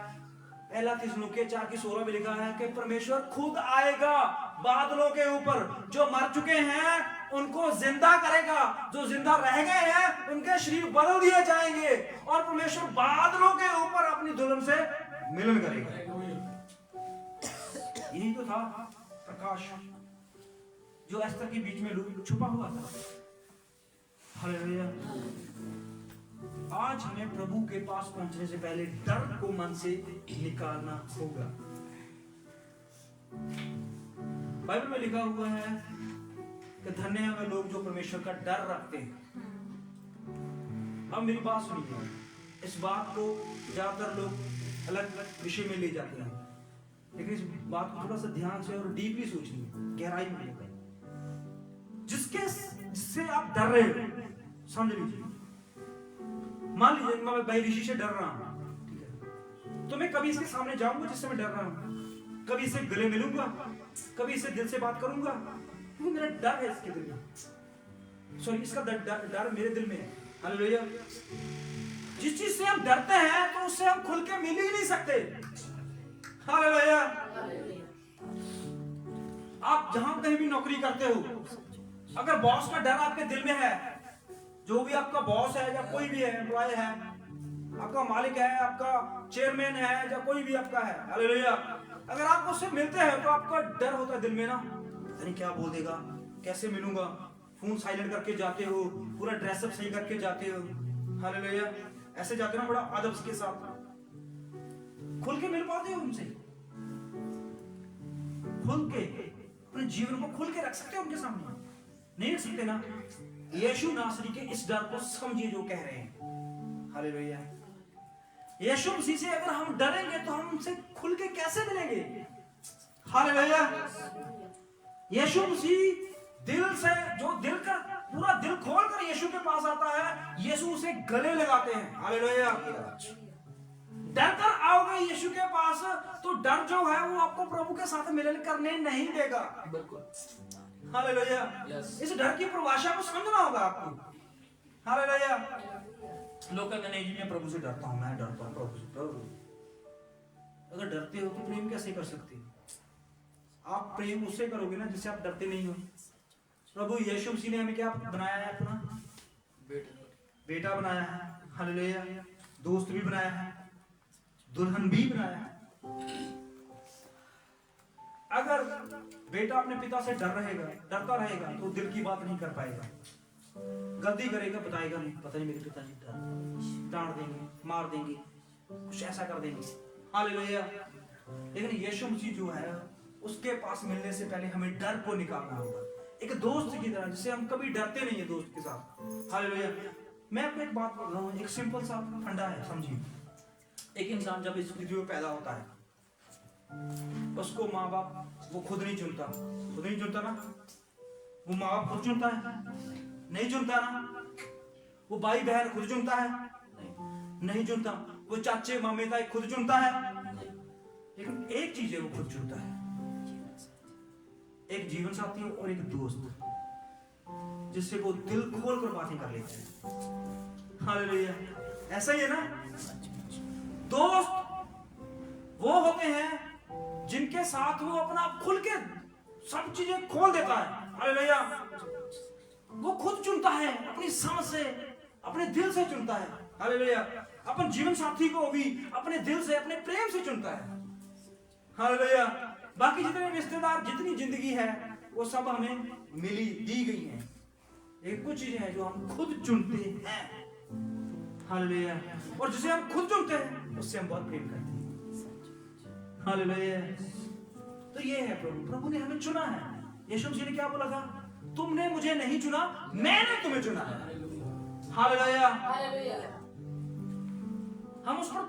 पहला थिस्सलुनीके 4:16 में लिखा है कि परमेश्वर खुद आएगा बादलों के ऊपर, जो मर चुके हैं उनको जिंदा करेगा, जो जिंदा रह गए हैं उनके शरीर बदल दिए जाएंगे और परमेश्वर बादलों के ऊपर अपनी दुल्हन से मिलन करेगा। यही तो था प्रकाश जो एस्तर के बीच में छुपा हुआ था। हालेलुया। आज हमें प्रभु के पास पहुंचने से पहले डर को मन से निकालना होगा। बाइबल में लिखा हुआ है कि धन्य हैं वे लोग जो परमेश्वर का डर रखते हैं। अब मेरी बात सुनिए, इस बात को ज्यादातर लोग अलग अलग विषय में ले जाते हैं, लेकिन इस बात को थोड़ा सा ध्यान से और डीपली सोचिए, गहराई में लेकर। जिससे आप डर रहे हो, समझ लीजिए। मान लीजिए मैं भाई ऋषि से डर रहा हूं, ठीक है, तो मैं कभी इसके सामने जाऊंगा जिससे मैं डर रहा हूं, कभी इससे गले मिलूंगा, कभी इससे दिल से बात करूंगा, क्योंकि मेरा डर है इसके दिल में। सॉरी, इसका डर मेरे दिल में है। हालेलुया। जिस चीज से हम डरते हैं तो उससे हम खुल के मिल ही नहीं सकते। हालेलुया। आप जहां कहीं भी नौकरी करते हो, अगर बॉस का डर आपके दिल में है, जो भी आपका बॉस है या कोई भी है, एम्प्लॉय है, आपका मालिक है, आपका चेयरमैन है या कोई भी आपका है, हालेलुया, अगर आप उससे मिलते हैं तो आपका डर होता है दिल में ना, पता नहीं क्या बोल देगा, कैसे मिलूंगा, फोन साइलेंट करके जाते हो, पूरा ड्रेसअप सही करके जाते हो, हालेलुया, ऐसे जाते हो ना बड़ा अदब के साथ, खुल के मिल पाते हो उनसे, खुल के अपने जीवन को खुल के रख सकते हो उनके सामने? नहीं रख सकते ना। यीशु नासरी के इस डर को समझिए जो कह रहे हैं। हालेलुया। यीशु मसीह से अगर हम डरेंगे तो हम उनसे खुल के कैसे मिलेंगे? हालेलुया। यीशु मसीह दिल से, जो दिल का पूरा दिल खोल कर यीशु के पास आता है, यीशु उसे गले लगाते हैं। हालेलुया। डर कर आओगे यीशु के पास तो डर जो है वो आपको प्रभु के साथ मिलन करने नहीं देगा। बिल्कुल। हालेलुया। इस डर की परिभाषा को समझना होगा आपको। हालेलुया। लोग कहते नहीं जी मैं प्रभु से डरता हूं, मैं डरता हूं प्रभु से। प्रभु अगर डरते हो तो प्रेम कैसे कर सकते हो? आप प्रेम उससे करोगे ना जिससे आप डरते नहीं हो। प्रभु यीशु मसीह ने हमें क्या बनाया है? अपना बेटा बनाया है। हालेलुया। दोस्त भी बनाया है, दुल्हन भी बनाया है। अगर बेटा अपने पिता से डरता रहेगा तो दिल की बात नहीं कर पाएगा, गलती करेगा बताएगा नहीं, पता नहीं मेरे पिताजी डांट देंगे, मार देंगे, कुछ ऐसा कर देंगे। हालेलुया। लेकिन यीशु मसीह जो है उसके पास मिलने से पहले हमें डर को निकालना होगा, एक दोस्त की तरह, जिससे हम कभी डरते नहीं है दोस्त के साथ। हालेलुया। मैं आपको एक बात बोल रहा हूँ, एक सिंपल सा फंडा है, समझिए। एक इंसान जब इस पृथ्वी में पैदा होता है, उसको माँ बाप वो खुद नहीं चुनता ना, वो माँ बाप खुद चुनता है? नहीं चुनता ना। वो भाई बहन खुद चुनता है? नहीं चुनता। वो चाचे मामे ताए खुद चुनता है? लेकिन एक चीज है वो खुद चुनता है, एक जीवन साथी और एक दोस्त, जिससे वो दिल खोल कर बातें कर लेते हैं। हालेलुया। ऐसा ही है ना। दोस्त वो होते हैं जिनके साथ वो अपना खुल के सब चीजें खोल देता है। हालेलुया। वो खुद चुनता है, अपनी समझ से, अपने दिल से चुनता है। हालेलुया। अपन जीवन साथी को भी अपने दिल से, अपने प्रेम से चुनता है। हालेलुया। बाकी जितने रिश्तेदार, जितनी जिंदगी है वो सब हमें दी गई है, लेकिन कुछ चीजें हैं जो हम खुद चुनते हैं। हालेलुया। और जिसे हम खुद चुनते हैं उससे हम बहुत प्रेम करते हैं। हालेलुया। तो ये है प्रभु ने हमें चुना है। यीशु मसीह ने क्या बोला था? तुमने मुझे नहीं चुना, मैंने तुम्हें चुना है। हालेलुया। हम उस पर